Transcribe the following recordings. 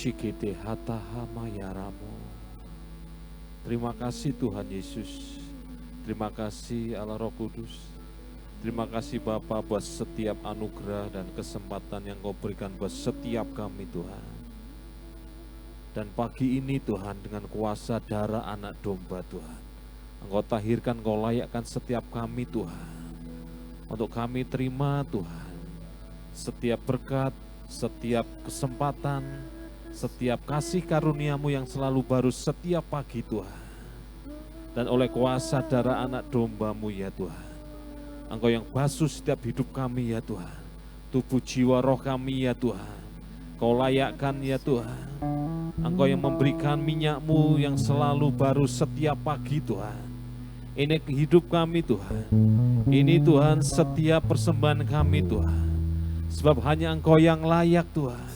Shikite hatahamayaramu. Terima kasih Tuhan Yesus. Terima kasih Allah Roh Kudus. Terima kasih Bapa buat setiap anugerah dan kesempatan yang Kau berikan buat setiap kami Tuhan. Dan pagi ini Tuhan dengan kuasa darah anak domba Tuhan, Engkau tahirkan, Kau layakkan setiap kami Tuhan. Untuk kami terima Tuhan setiap berkat, setiap kesempatan, setiap kasih karunia-Mu yang selalu baru setiap pagi Tuhan. Dan oleh kuasa darah anak domba-Mu ya Tuhan, Engkau yang basuh setiap hidup kami ya Tuhan. Tubuh jiwa roh kami ya Tuhan, Kau layakkan ya Tuhan. Engkau yang memberikan minyak-Mu yang selalu baru setiap pagi Tuhan. Ini hidup kami Tuhan. Ini Tuhan setiap persembahan kami Tuhan. Sebab hanya Engkau yang layak Tuhan.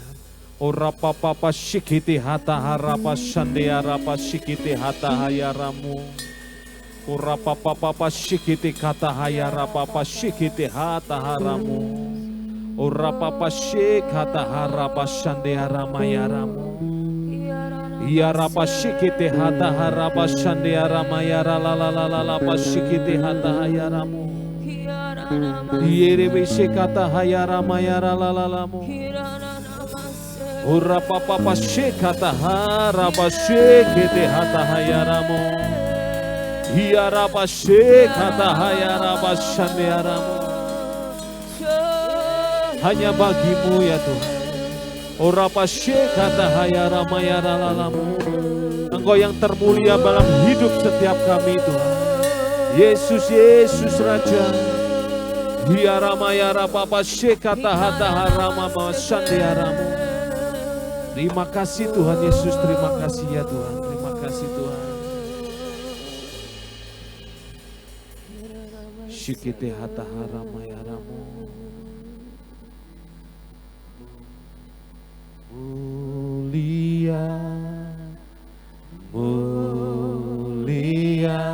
Ora papa shikiti hata harapa shandea rapa shikiti hata hayaramu. Ora papa shikiti kata hayara papa shikiti hata haramu. Ora papa shik hata harapa shandea ramayaramu. Iya rapa shikiti hata harapa shandea ramayara la la la la la pa shikiti hata hayaramu. Iya rebe shikata hayara mayara la la la mu. Ura papa shikata harapa shikiti hata hayaramu. Hiarapa shikata hayarapa shandiaramu. Hanya bagimu ya Tuhan. Orapa shikata hayarama yaralalamu. Engkau yang termulia dalam hidup setiap kami Tuhan. Yesus, Yesus Raja. Hiarama yarapa shikata hata harama shandiaramu. Terima kasih Tuhan Yesus, terima kasih ya Tuhan, terima kasih Tuhan. Shikite hata harama yaramu. Mulia, mulia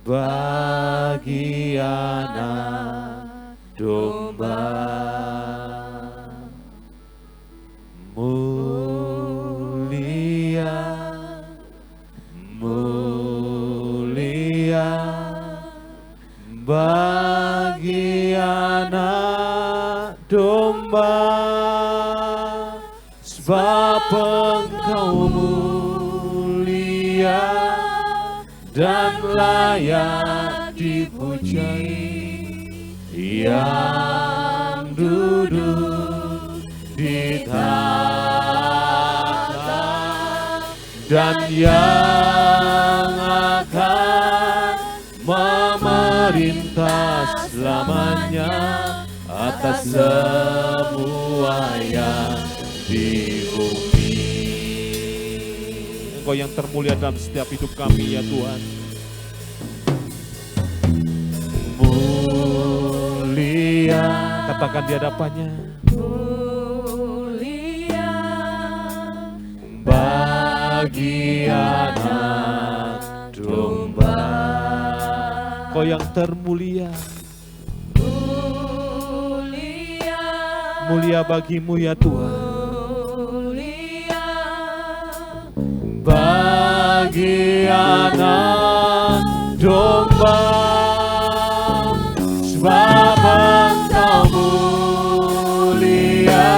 bagi anak domba. Mulia, mulia bagi anak domba, sebab Engkau mulia dan layak dipuji, yang duduk di tahta dan yang akan memerintah selamanya atas semua yang di bumi. Engkau yang termulia dalam setiap hidup kami ya Tuhan. Mulia, katakan di hadapannya. Mulia bagi anak domba. Engkau yang termulia. Mulia bagimu ya Tuhan. Bagi anak domba, sebab Engkau mulia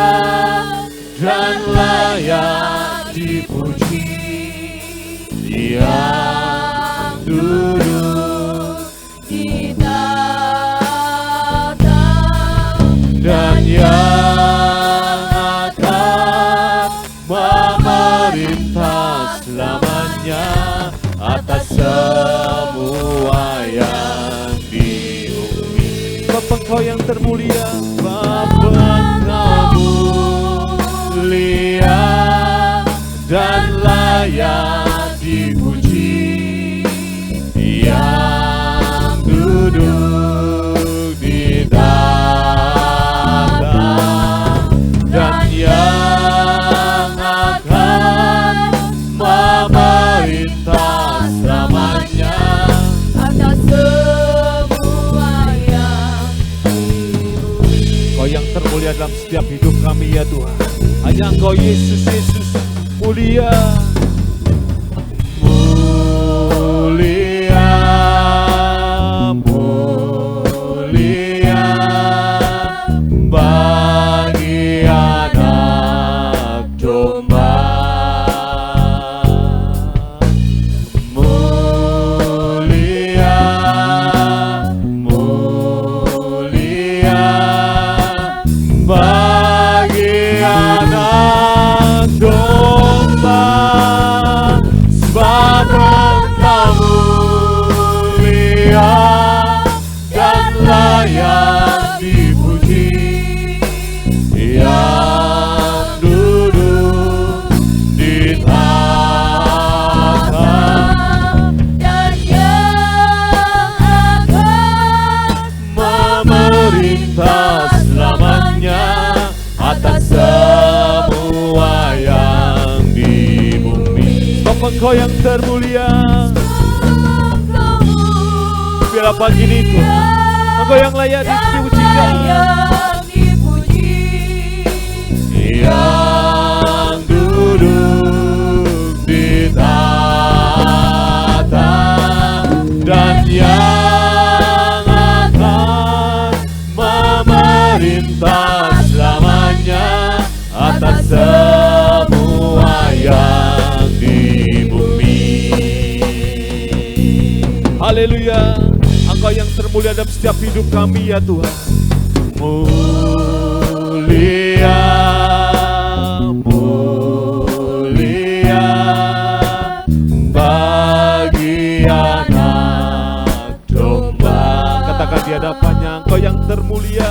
dan layak dipuji, yang duduk di tahta dan yang akan memerintah selamanya atas semua yang di bumi. Bapa Engkau yang termulia, Bapa Engkau mulia dan layak dipuji, yang duduk di tahta dan yang akan memerintah selamanya atas semua yang di bumi. Kau yang termulia dalam setiap hidup kami kami ya Tuhan. Hanya Engkau Yesus, Yesus mulia. Mulia, mulia bagi anak domba. Mulia, mulia bagi anak domba. Sebab Engkau mulia dan layak dipuji, yang duduk di tahta dan yang akan memerintah selamanya atas semua yang di bumi. Sebab Engkau yang termulia. Biarlah pagi ini Tuhan, Engkau yang layak dipujikan, yang duduk di tahta dan yang akan memerintah selamanya atas semua yang di bumi. Haleluya, Engkau yang termulia dalam setiap hidup kami ya Tuhan. Mulia, mulia bagi anak domba. Katakan di hadapannya, Engkau yang termulia.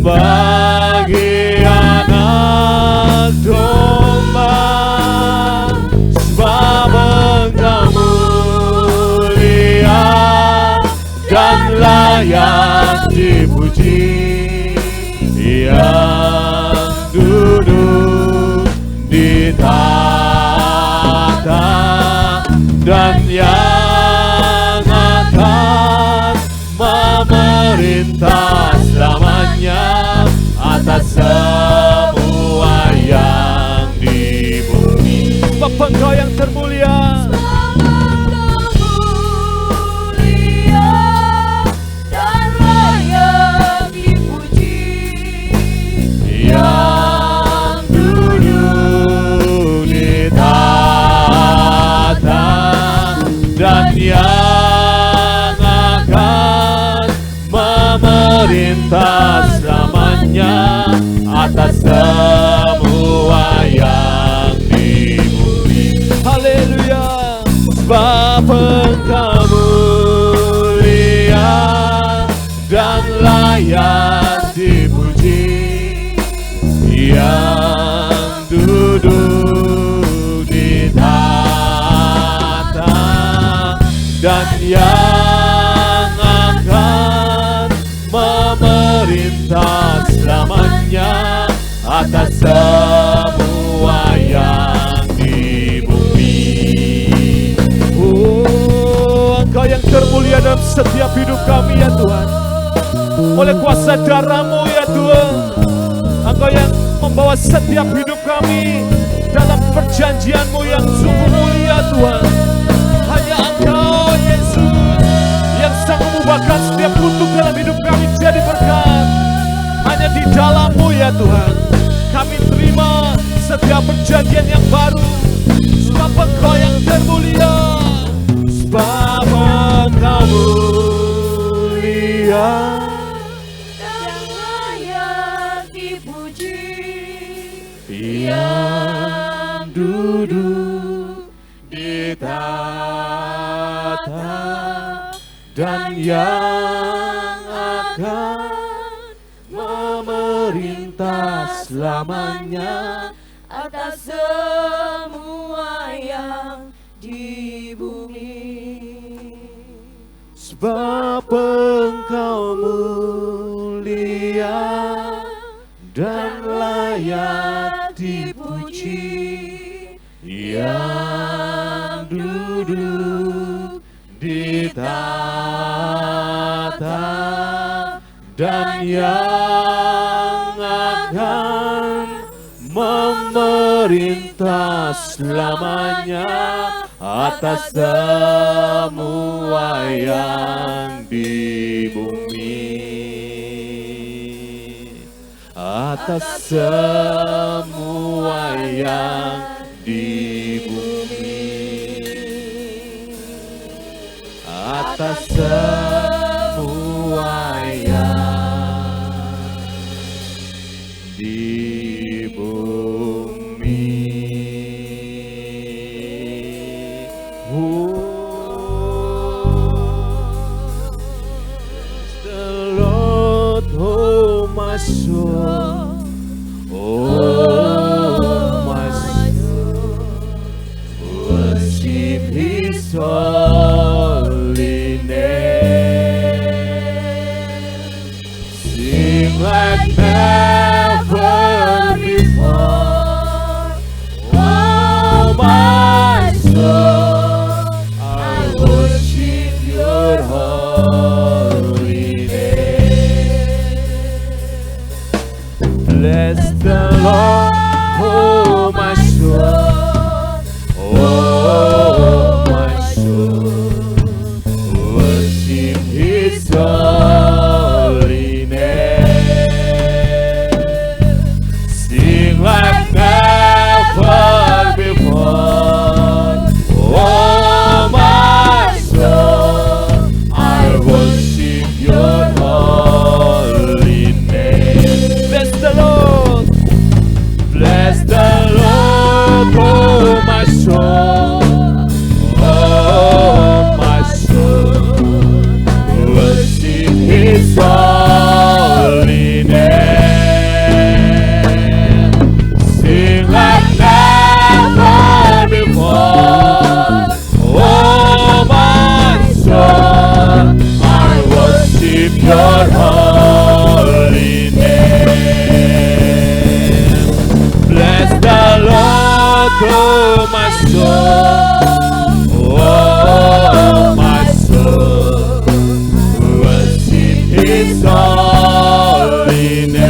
Bagi anak domba, sebab Engkau mulia dan layak dipuji, yang duduk di tahta dan yang akan memerintah selamanya atas semua yang di bumi. Sebab Engkau yang termulia, dan layak dipuji, yang duduk di tahta dan yang akan memerintah selamanya atas semua yang di bumi. Haleluya, sebab Engkau mulia dan layak dipuji, yang duduk di tahta dan yang akan memerintah selamanya atas semua yang di bumi. Oh, Engkau yang termulia dalam setiap hidup kami ya Tuhan. Oleh kuasa darah-Mu ya Tuhan, Engkau yang membawa setiap hidup kami dalam perjanjian-Mu yang sungguh mulia Tuhan. Hanya Engkau Yesus yang sang mengubahkan setiap bentuk dalam hidup kami jadi berkat. Hanya di dalam-Mu ya Tuhan kami terima setiap perjanjian yang baru. Sebab Engkau yang termulia, sebab Engkau mulia dan layak dipuji, yang duduk di tahta dan yang akan memerintah selamanya atas semua yang di bumi. Sebab Engkau mulia dan layak dipuji, yang duduk di ditata dan yang akan memerintah selamanya atas semua yang di bumi, atas semua yang di bumi, atas semua yang di bumi. The Lord, oh my soul, oh my soul, worship His holy name. Sing like never before, oh my soul, I worship your holy name. Bless the Lord, oh my soul, oh my soul, worship His holy name. Sing like never before, oh my soul, I worship your holy name. Bless the Lord, bless the Lord, oh my soul, oh my soul, worship His holy name. Sing like never before, oh my soul, I worship your holy name. Bless the Lord, oh my soul, oh my soul, worship His holy name.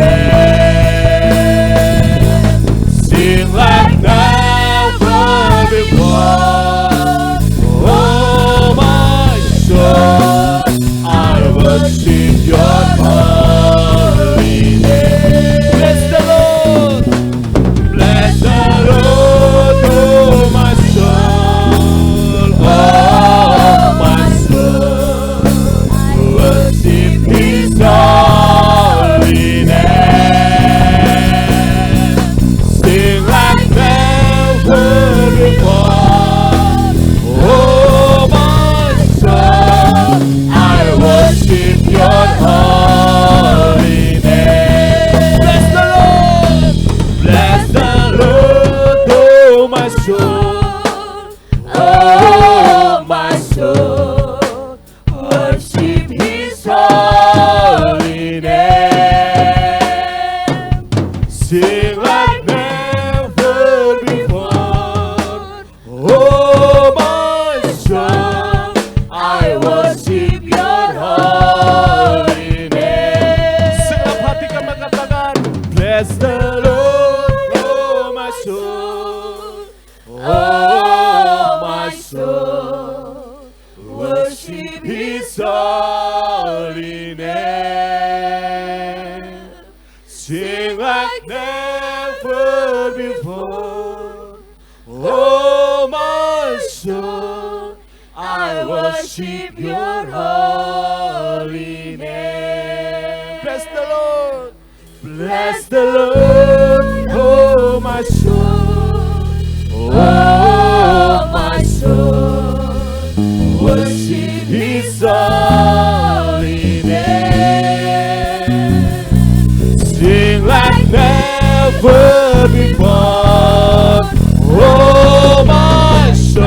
Sing like never before, oh my soul, I worship your holy name. Bless the Lord, bless the Lord, oh my soul, oh my soul, worship His holy name. Sing like never before, oh my soul, I worship your holy name. Bless the Lord, bless the Lord, oh my soul, oh my soul, worship His holy name. Sing like never before, oh my soul, I worship your holy name. Segenap hati kami katakan, bless the Lord, oh my soul, oh my soul, worship His holy name. Sing like never before, oh my soul, I worship your holy name. Bless the Lord, bless the Lord, oh my soul, oh my soul, worship His holy name. Sing like never before, oh my soul,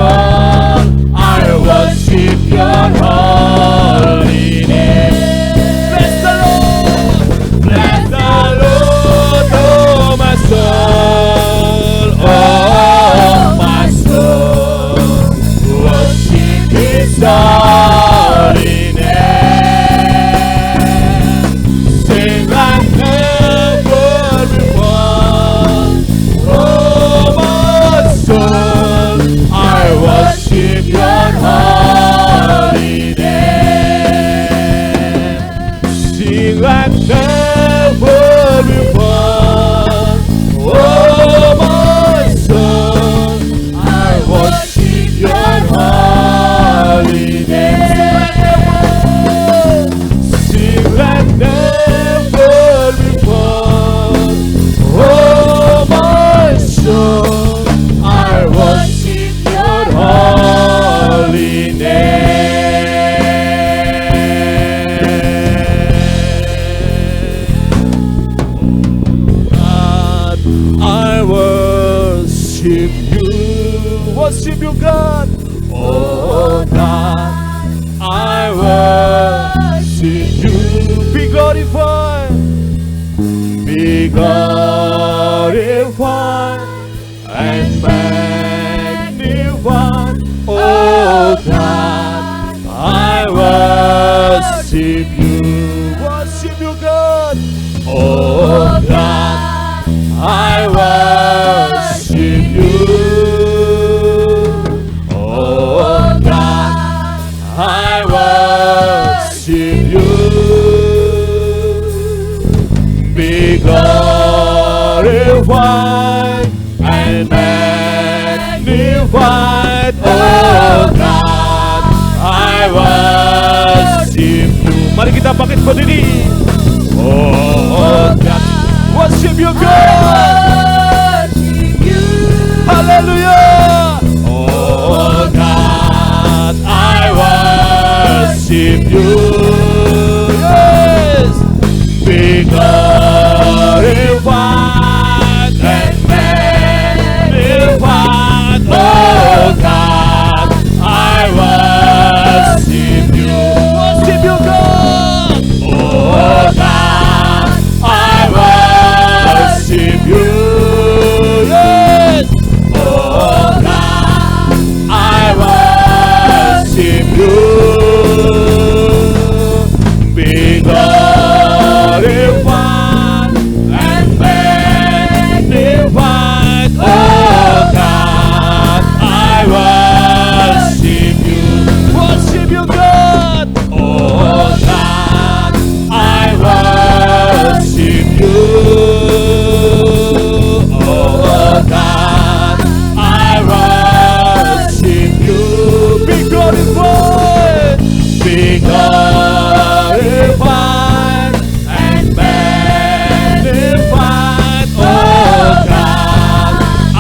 I worship your holy name. Bless the Lord, bless the Lord, oh my soul, oh my soul, worship His holy name. glorified, be glorified and magnified. Oh God, I worship you. Worship you, God. Oh God, I worship you. Oh God, I worship you. Be glorified and magnified. Oh God, I worship you. Mari kita bangkit berdiri. Oh God, worship you, God. Hallelujah. Oh God, I worship you. Yes. Be glorified and magnified. Oh God, I worship you. Worship you, God. Oh God, I worship you. Yes. Oh God, I worship you. Be glorified and magnified. Oh God, I worship you. Worship you, God. Oh God, I worship you. Oh God, I worship you. Be glorified, be glorified and magnified. Oh God, I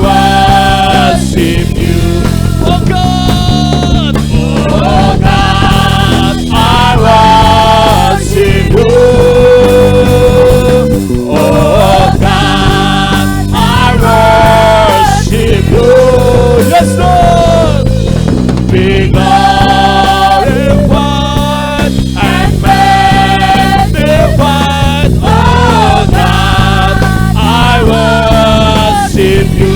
worship you. Oh God, oh God, I worship you. Oh God, I worship you. Yes, Lord. Be glorified and magnified. Oh God, I worship you.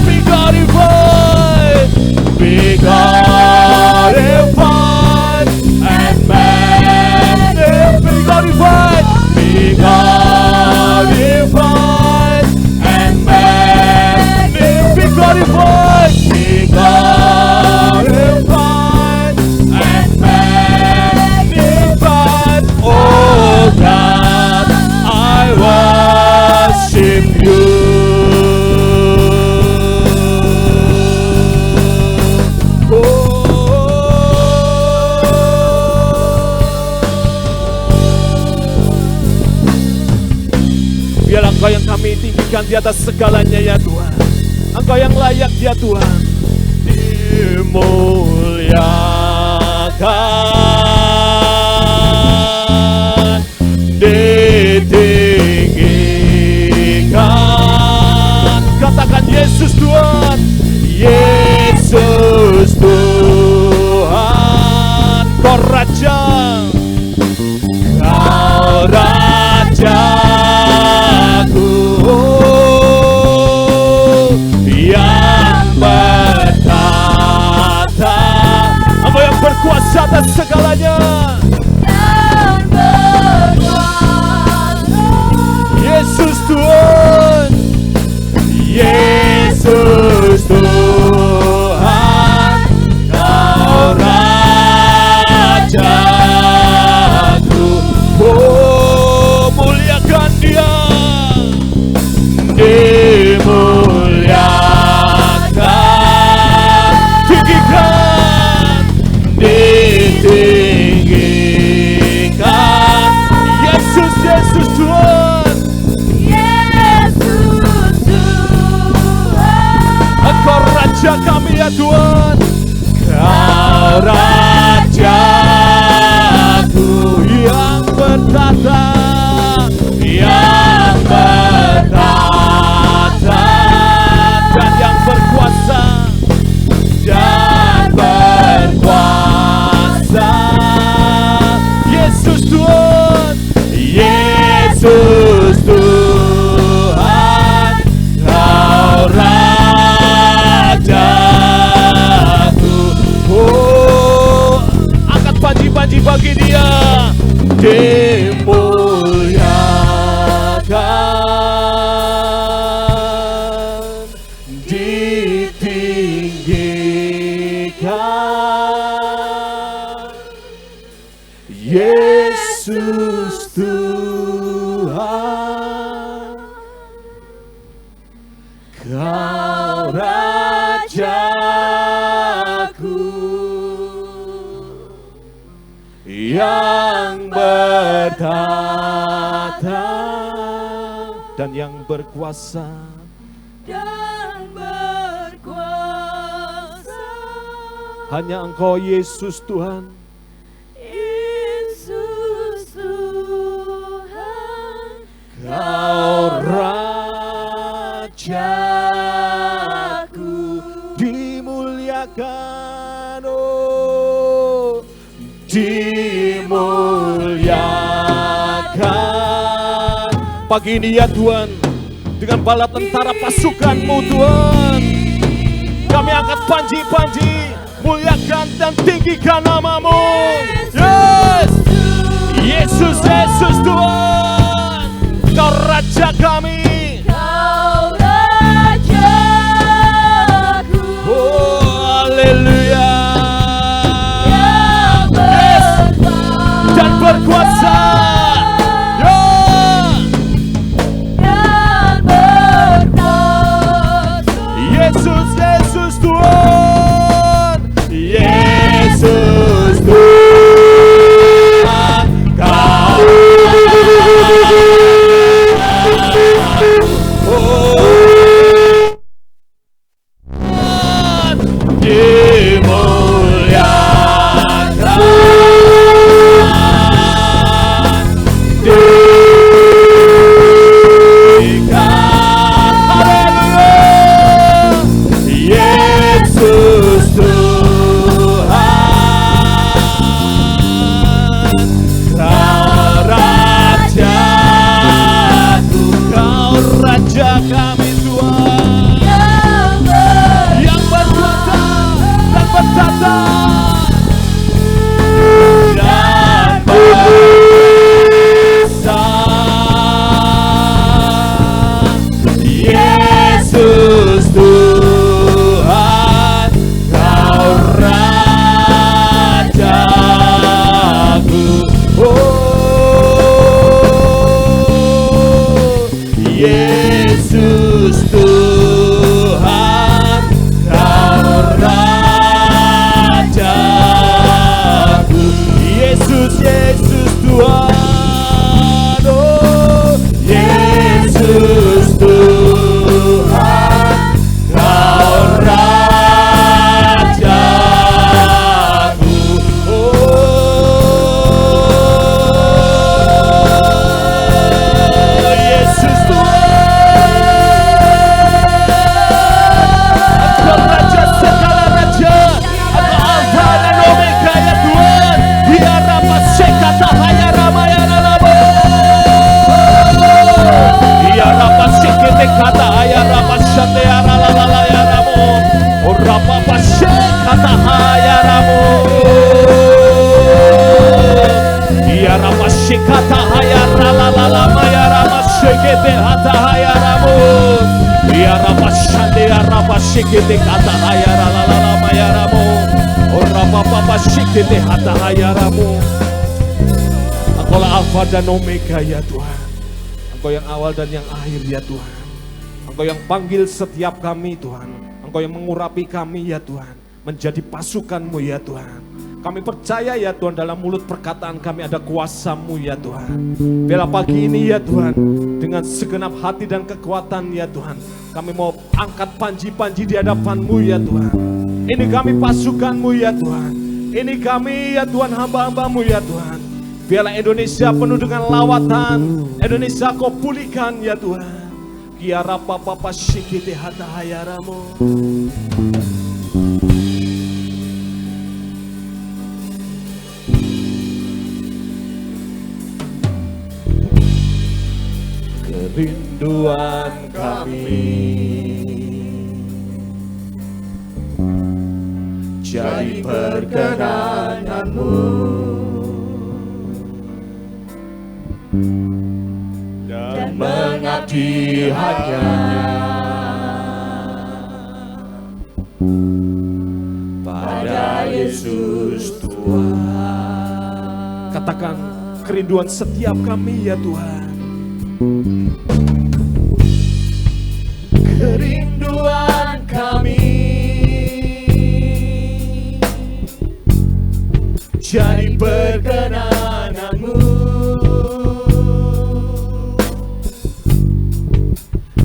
Be glorified, be glorified and magnified. Be glorified, be glorified and magnified. Be glorified, be glorified and magnified. Oh God, I worship you. Biarlah Engkau yang kami tinggikan di atas segalanya ya Tuhan. Engkau yang layak ya Tuhan. Dimuliakan, ditinggikan. Katakan Yesus Tuhan, Yesus Tuhan. Kau Raja, Kau Rajaku yang bertata, Engkau yang berkuasa atas segalanya. Yesus Tuhan, Yesus Tuhan, Kau Rajaku. Oh, muliakan Dia, dimuliakan, tinggikan, ditinggikan. Yesus, Yesus Tuhan, Yesus Tuhan. Engkau Raja kami ya Tuhan. Kau Rajaku yang bertata, yang bertata dan yang berkuasa, dan berkuasa. Yesus Tuhan, bagi Dia. Dimuliakan, ditinggikan, Yesus Tuhan, Kau Rajaku yang bertata dan yang berkuasa, hanya Engkau Yesus Tuhan. Yesus Tuhan, Kau Rajaku, dimuliakan, oh dimuliakan. Pagi ini ya Tuhan, dengan bala tentara pasukan-Mu Tuhan, kami angkat panji-panji, muliakan dan tinggikan nama-Mu. Yes, Yesus, Yesus Tuhan, Kau Raja kami. Kau Rajaku, Oh, haleluya. yang Dan berkuasa. Ya. dan berkuasa. Yesus, Yesus Tuhan. Yesus Tuhan. Kau Engkaulah Alfa dan Omega ya Tuhan. Engkau yang awal dan yang akhir ya Tuhan. Engkau yang panggil setiap kami Tuhan. Engkau yang mengurapi kami ya Tuhan. Menjadi pasukan-Mu ya Tuhan. Kami percaya ya Tuhan, dalam mulut perkataan kami ada kuasa-Mu ya Tuhan. Biarlah pagi ini ya Tuhan, dengan segenap hati dan kekuatan ya Tuhan, kami mau angkat panji-panji di hadapan-Mu ya Tuhan. Ini kami pasukan-Mu ya Tuhan. Ini kami ya Tuhan, hamba-hamba-Mu ya Tuhan. Biarlah Indonesia penuh dengan lawatan. Indonesia Kau pulihkan ya Tuhan. Kiara papa shikite hata hayaramu. Kerinduan kami jadi perkenan-Mu. hanya pada Yesus Tuhan. Katakan kerinduan setiap kami ya Tuhan. Kerinduan kami jadi perkenanan-Mu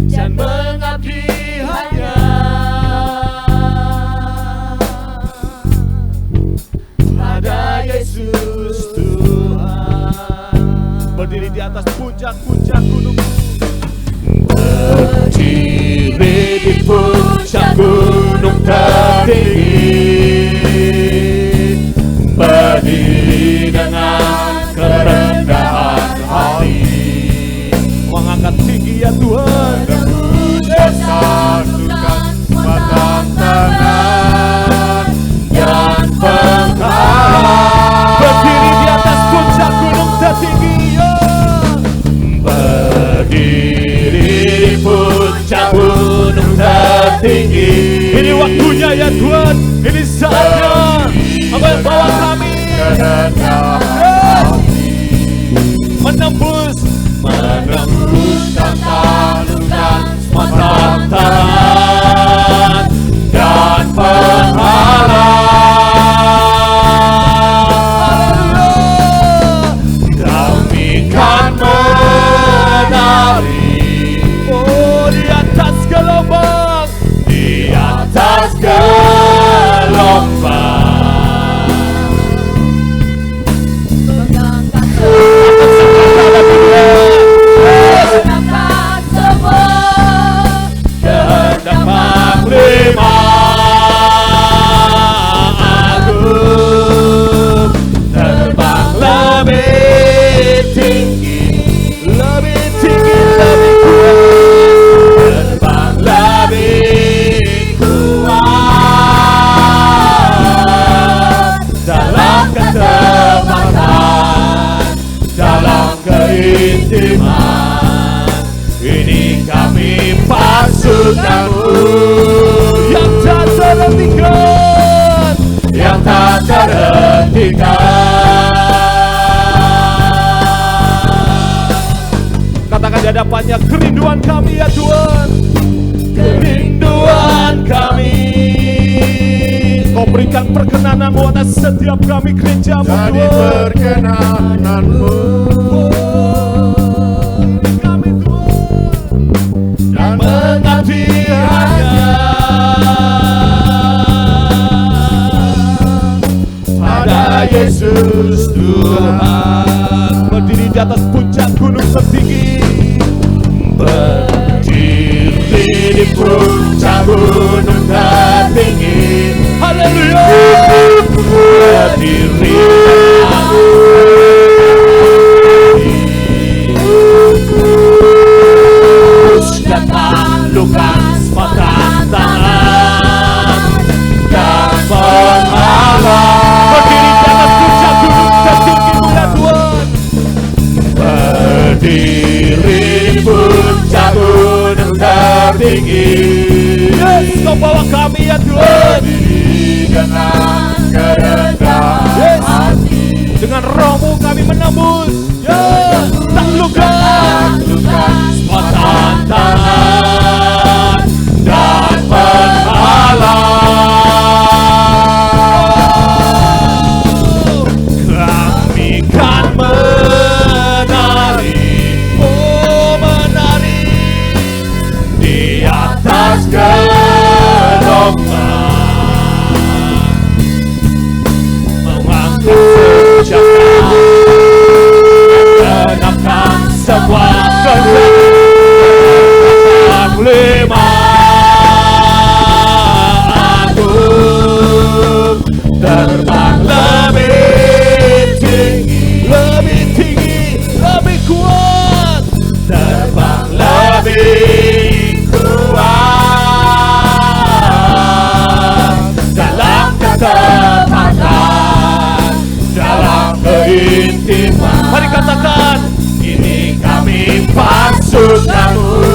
dan mengabdi hanya pada Yesus Tuhan. Berdiri di atas puncak-puncak gunung, berdiri di puncak gunung tertinggi, berdiri dengan kerendahan hati, mengangkat tinggi ya Tuhan, satukan batang tangan dan penghalang. Berdiri di atas puncak gunung tertinggi, ya. Berdiri di puncak gunung tertinggi. Ini waktunya ya Tuhan, ini saatnya. Apa yang bawa kami menembus tantangan semua tantangan dan penghalang. Kami kan menari di atas gelombang, di atas gelombang. Kehendak Panglima Agung, terbang lebih tinggi, lebih tinggi, lebih kuat, terbang lebih kuat dalam ketepatan, dalam keintiman. Ini kami pasukan-Mu yang tak terhentikan, yang tak terhentikan. Katakan di hadapannya, kerinduan kami ya Tuhan, kerinduan kami. Kau berikan perkenanan-Mu atas setiap kami gereja-Mu Tuhan. Jadi perkenanan-Mu mengabdi hanya pada Yesus Tuhan. Berdiri di atas puncak gunung tertinggi, berdiri di puncak gunung tertinggi. Haleluya. Berdiri dan taklukkan semua tantangan dan penghalang. Berdiri di atas puncak gunung tertinggi ya Tuhan. Berdiri di puncak gunung tertinggi. Yes, Kau bawa kami ya Tuhan. Berdiri dengan kerendahan hati, dengan Roh-Mu kami menembus. Ya, taklukkan semua tantangan dan penghalang. Kami kan menari, menari di atas gelombang, mengangkat senjata, mengenapkan semua kehendak Panglima Agung, terbang lebih tinggi, lebih tinggi, lebih kuat, terbang lebih kuat dalam ketepatan, dalam keintiman. Mari katakan, ini kami pasukan-Mu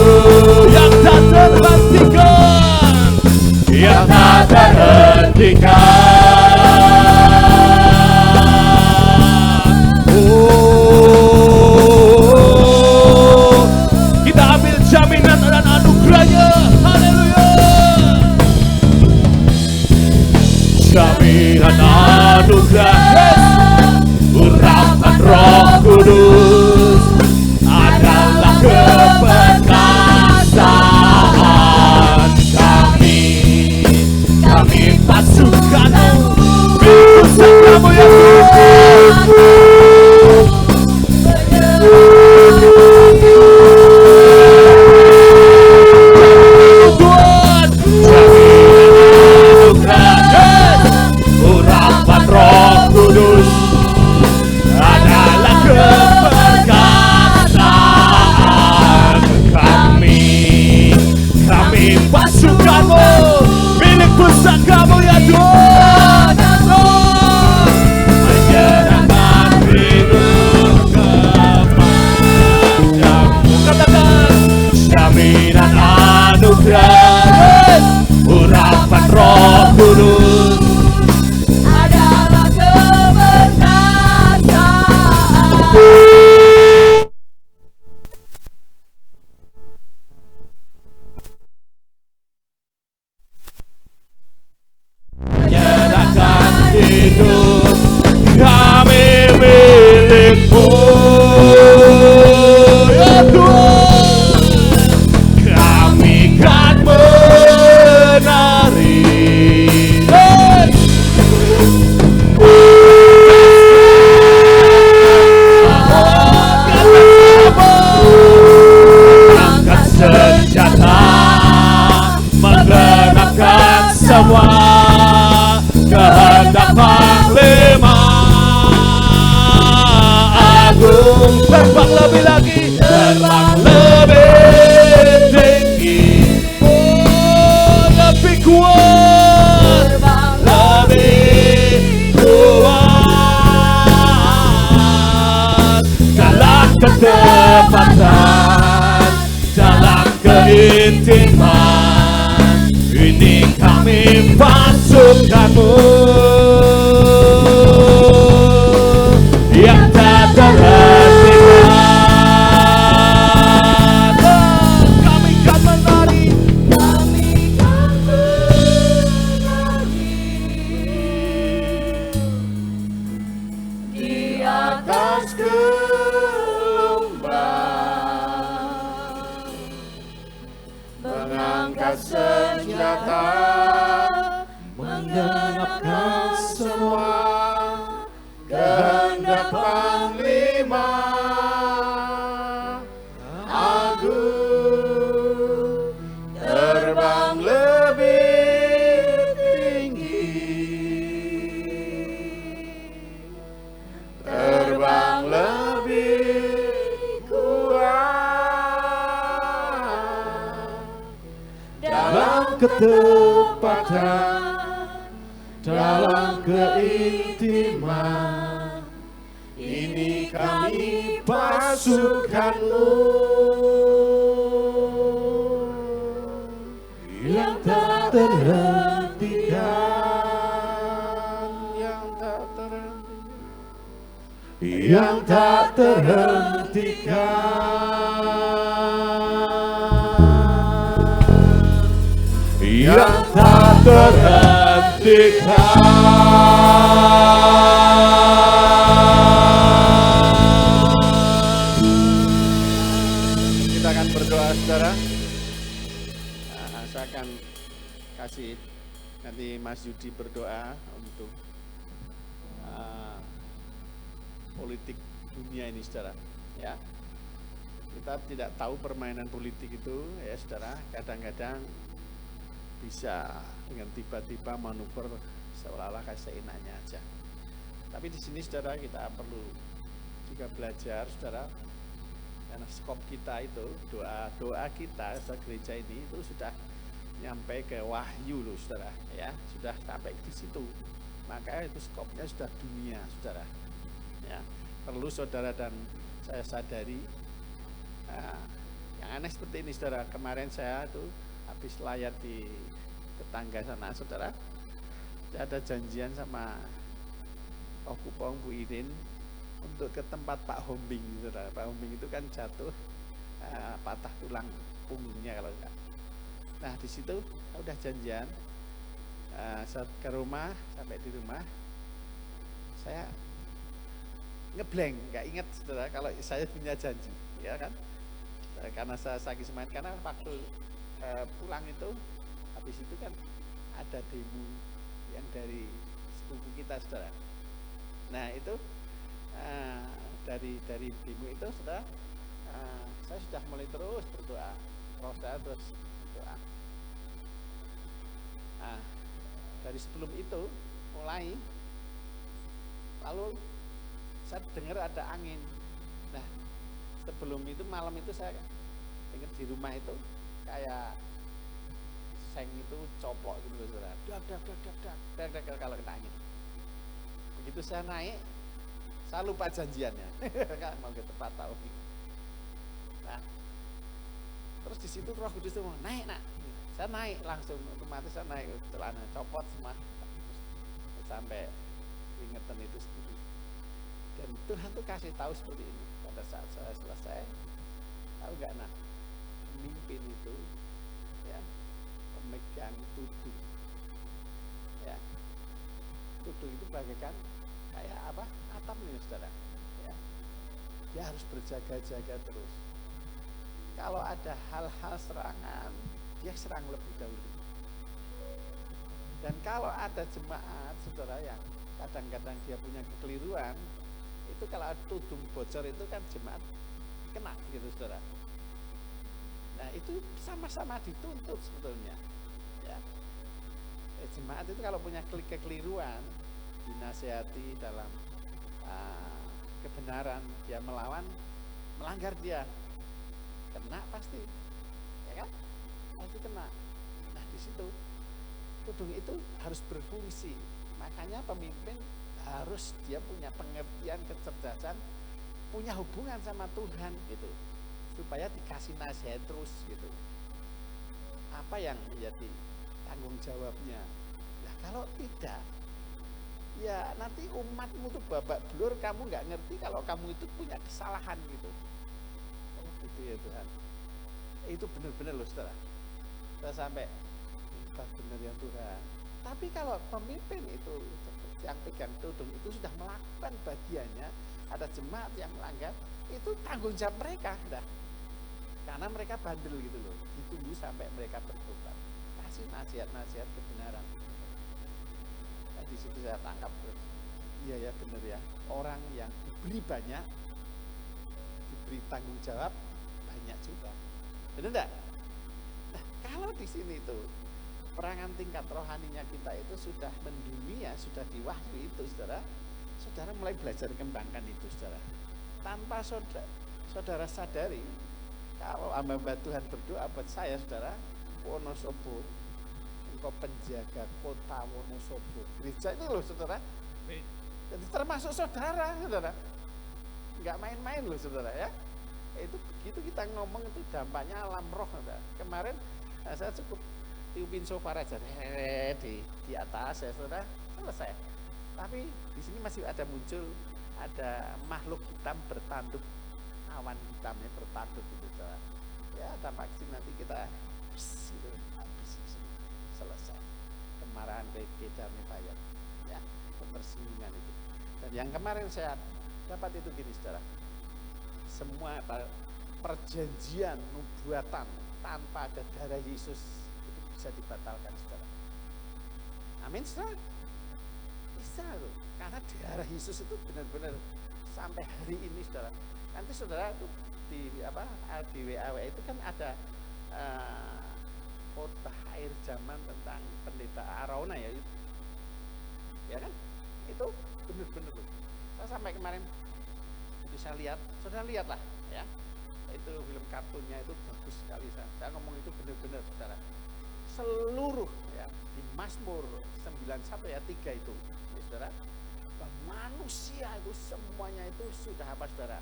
agung, terbang lebih lagi, terbang lebih tinggi, oh lebih kuat, lebih kuat, dalam ketepatan, dalam keintiman, ini kami pasukanmu yang tak terhentikan. Kami kan menari, di atas gelombang, mengangkat senjata, menggenapkan semua kehendak Panglima Agung, terbang lebih tinggi, terbang lebih kuat, dalam ketepatan, dalam keintiman, ini kami pasukanmu yang tak terhentikan, yang tak terhentikan, yang tak terhentikan, yang tak terhentikan. Kita akan berdoa, saudara. Saya akan kasih nanti Mas Yudi berdoa untuk politik dunia ini, saudara. Ya, kita tidak tahu permainan politik itu, ya, saudara. Kadang-kadang bisa dengan tiba-tiba manuver seolah-olah kayak seenaknya aja. Tapi di sini, saudara, kita perlu juga belajar, saudara, karena skop kita itu, doa kita gereja ini itu sudah nyampe ke wahyu loh, saudara, ya, sudah sampai di situ. Maka itu skopnya sudah dunia, saudara. Ya, perlu saudara dan saya sadari. Yang aneh seperti ini, saudara. Kemarin saya tuh habis layar di tetangga sana, saudara. Ada janjian sama Pak Kupong, Bu Irin untuk ke tempat Pak Hombing, saudara. Pak Hombing itu kan jatuh patah tulang punggungnya kalau enggak. Nah di situ udah janjian. Saat ke rumah, sampai di rumah saya ngeblank, nggak ingat, saudara, kalau saya punya janji, ya kan? Karena saya sakit semangat, karena waktu pulang itu habis itu kan ada demo yang dari sepupu kita, saudara. Nah itu dari demo itu, saudara, saya sudah mulai terus berdoa, saya terus berdoa. Nah, dari sebelum itu mulai, lalu saya dengar ada angin. Nah sebelum itu, malam itu saya dengar di rumah itu kayak seng itu coplok gitu loh, saudara. Dak kalau kena angin. Begitu saya naik, saya lupa janjiannya. Kan mau ke tempat tahu. Nah, terus di situ Roh Kudus itu mau naik, nak. Saya naik langsung, otomatis saya naik, celana copot semua, sampai keringetan itu seperti. Dan Tuhan tuh kasih tahu seperti ini. Pada saat saya selesai, tahu nggak, nak, pemimpin itu, ya, pemegang tuduh, ya, tuduh itu bagaikan kayak apa, atap nih, saudara, ya, dia harus berjaga-jaga terus. Kalau ada hal-hal serangan, dia serang lebih dahulu. Dan kalau ada jemaat, saudara, yang kadang-kadang dia punya kekeliruan, itu kalau tudung bocor itu kan jemaat kena gitu, saudara. Nah itu sama-sama dituntut sebetulnya, ya. Jemaat itu kalau punya kekeliruan, dinasihati dalam kebenaran kebenaran, dia melawan, melanggar dia, kena pasti, ya kan? Pasti kena. Nah di situ tudung itu harus berfungsi. Makanya pemimpin harus dia punya pengertian, kecerdasan, punya hubungan sama Tuhan gitu, supaya dikasih nasihat terus gitu. Apa yang menjadi tanggung jawabnya? Nah kalau tidak, ya nanti umatmu tuh babak belur, kamu nggak ngerti kalau kamu itu punya kesalahan gitu. Oh gitu ya Tuhan. Itu benar-benar loh saudara. Saya sampai benar ya Tuhan. Tapi kalau pemimpin itu yang pegang tudung itu sudah melakukan bagiannya, ada jemaat yang melanggar, itu tanggung jawab mereka dah. Karena mereka bandel gitu loh. Ditunggu sampai mereka bertobat. Kasih nasihat-nasihat kebenaran. Nah, di situ saya tangkap, iya ya benar ya. Orang yang diberi banyak, diberi tanggung jawab banyak juga. Benar enggak? Nah, kalau di sini tuh perangan tingkat rohaninya kita itu sudah mendunia, sudah diwahyu itu, saudara mulai belajar kembangkan itu, saudara. Tanpa saudara sadari, kalau hamba Tuhan berdoa buat saya, saudara, Wonosobo, engkau penjaga kota Wonosobo. Gereja ini loh, saudara. Jadi termasuk saudara, nggak main-main loh, saudara ya. Itu begitu kita ngomong itu dampaknya alam roh, saudara. Kemarin saya cukup tiupin shofar aja di atas ya, saudara, selesai. Tapi di sini masih ada muncul, ada makhluk hitam bertanduk, awan hitamnya bertanduk gitu, saudara. Ya tampak sih nanti kita gitu, habis selesai. Kemarahan kedar bayar, ya, ketersinggungan itu. Dan yang kemarin saya dapat itu gini, saudara. Semua perjanjian nubuatan tanpa ada darah Yesus itu bisa dibatalkan, saudara. Amin, saudara. Bisa loh, karena darah Yesus itu benar-benar sampai hari ini, saudara. Nanti saudara itu di WAW itu kan ada khotbah akhir zaman tentang pendeta Arauna ya, ya kan? Itu benar-benar loh. Saya sampai kemarin bisa lihat, saudara lihatlah ya. Itu film kartunnya itu bagus sekali, saya ngomong itu benar-benar, saudara. Seluruh ya di Mazmur 91 ayat 3 itu, ya, saudara, manusia itu semuanya itu sudah apa, saudara?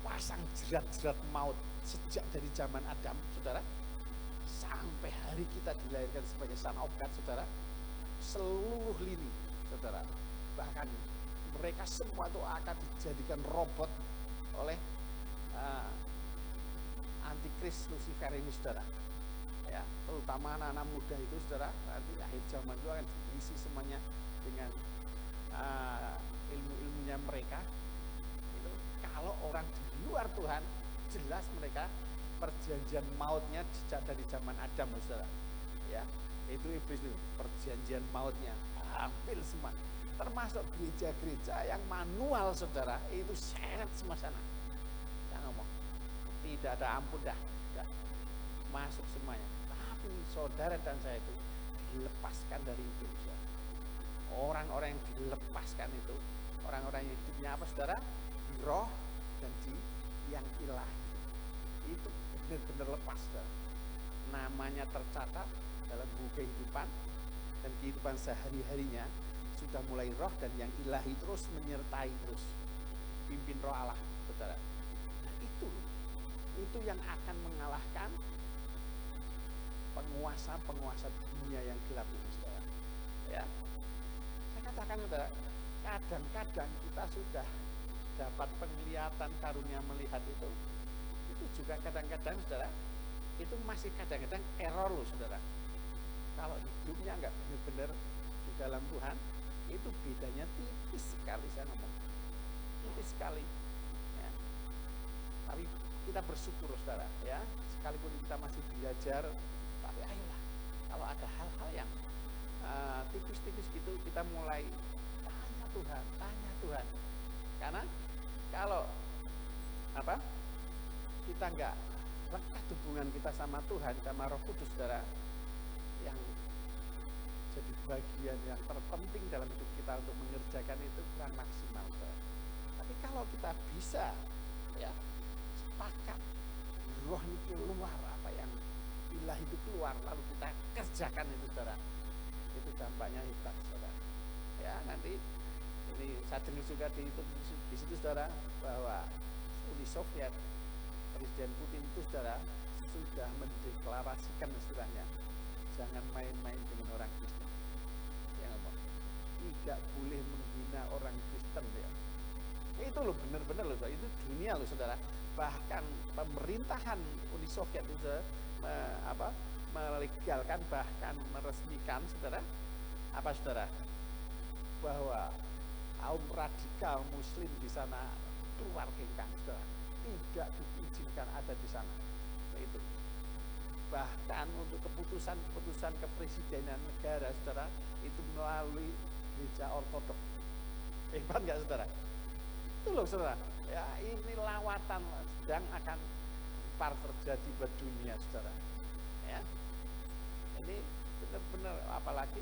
Pasang jerat-jerat maut sejak dari zaman Adam, saudara, sampai hari kita dilahirkan sebagai son of God, saudara. Seluruh lini, saudara, bahkan mereka semua itu akan dijadikan robot oleh antikris Lucifer ini, saudara. Ya, terutama anak-anak muda itu, saudara, nanti akhir zaman itu akan diisi semuanya dengan ilmu-ilmunya mereka. Itu kalau orang di luar Tuhan, jelas mereka perjanjian mautnya sejak dari zaman Adam, saudara. Ya, itu iblis itu perjanjian mautnya hampir semua. Termasuk gereja-gereja yang manual, saudara, itu seret semua sana. Saya ngomong, tidak ada ampun dah, masuk semuanya. Tapi saudara dan saya itu dilepaskan dari itu, saudara. Orang-orang yang dilepaskan itu, orang-orang yang hidupnya apa, saudara? Di roh dan di yang ilahi. Itu benar-benar lepas, saudara. Namanya tercatat dalam buku kehidupan, dan kehidupan sehari-harinya sudah mulai roh dan yang ilahi terus menyertai terus. Pimpin roh Allah, saudara. Nah itu yang akan mengalahkan penguasa-penguasa dunia yang gelap itu, saudara. Ya. Saya katakan, saudara, kadang-kadang kita sudah dapat penglihatan karunia melihat itu juga kadang-kadang, saudara, itu masih kadang-kadang error loh, saudara. Kalau hidupnya nggak benar-benar di dalam Tuhan, itu bedanya tipis sekali, saya ngomong. Tipis sekali. Ya. Tapi kita bersyukur, saudara, ya. Sekalipun kita masih belajar, tapi ayolah, kalau ada hal-hal yang tipis-tipis gitu, kita mulai tanya Tuhan. Karena kalau kita nggak lekat hubungan kita sama Tuhan, sama Roh Kudus, saudara, yang jadi bagian yang terpenting dalam hidup kita untuk mengerjakan itu kurang maksimal, saudara. Tapi kalau kita bisa ya sepakat, roh itu keluar, apa yang ilah itu keluar, lalu kita kerjakan itu saudara, itu dampaknya hebat saudara. Ya nanti ini saya dengar juga di situ saudara, bahwa Uni Soviet, Presiden Putin itu saudara sudah mendeklarasikan istilahnya, jangan main-main dengan orang Kristen. Ya ngomong, tidak boleh menghina orang Kristen ya. Itu loh benar-benar loh, itu dunia loh saudara. Bahkan pemerintahan Uni Soviet itu melegalkan, bahkan meresmikan saudara, apa saudara, bahwa kaum radikal Muslim di sana keluar hengkang saudara, tidak diizinkan ada di sana. Itu bahkan untuk keputusan kepresidenan negara saudara itu melalui gereja ortodoks. Hebat nggak saudara? Itu loh saudara, ya ini lawatan sedang akan gempar terjadi di dunia saudara. Ya, ini benar-benar apalagi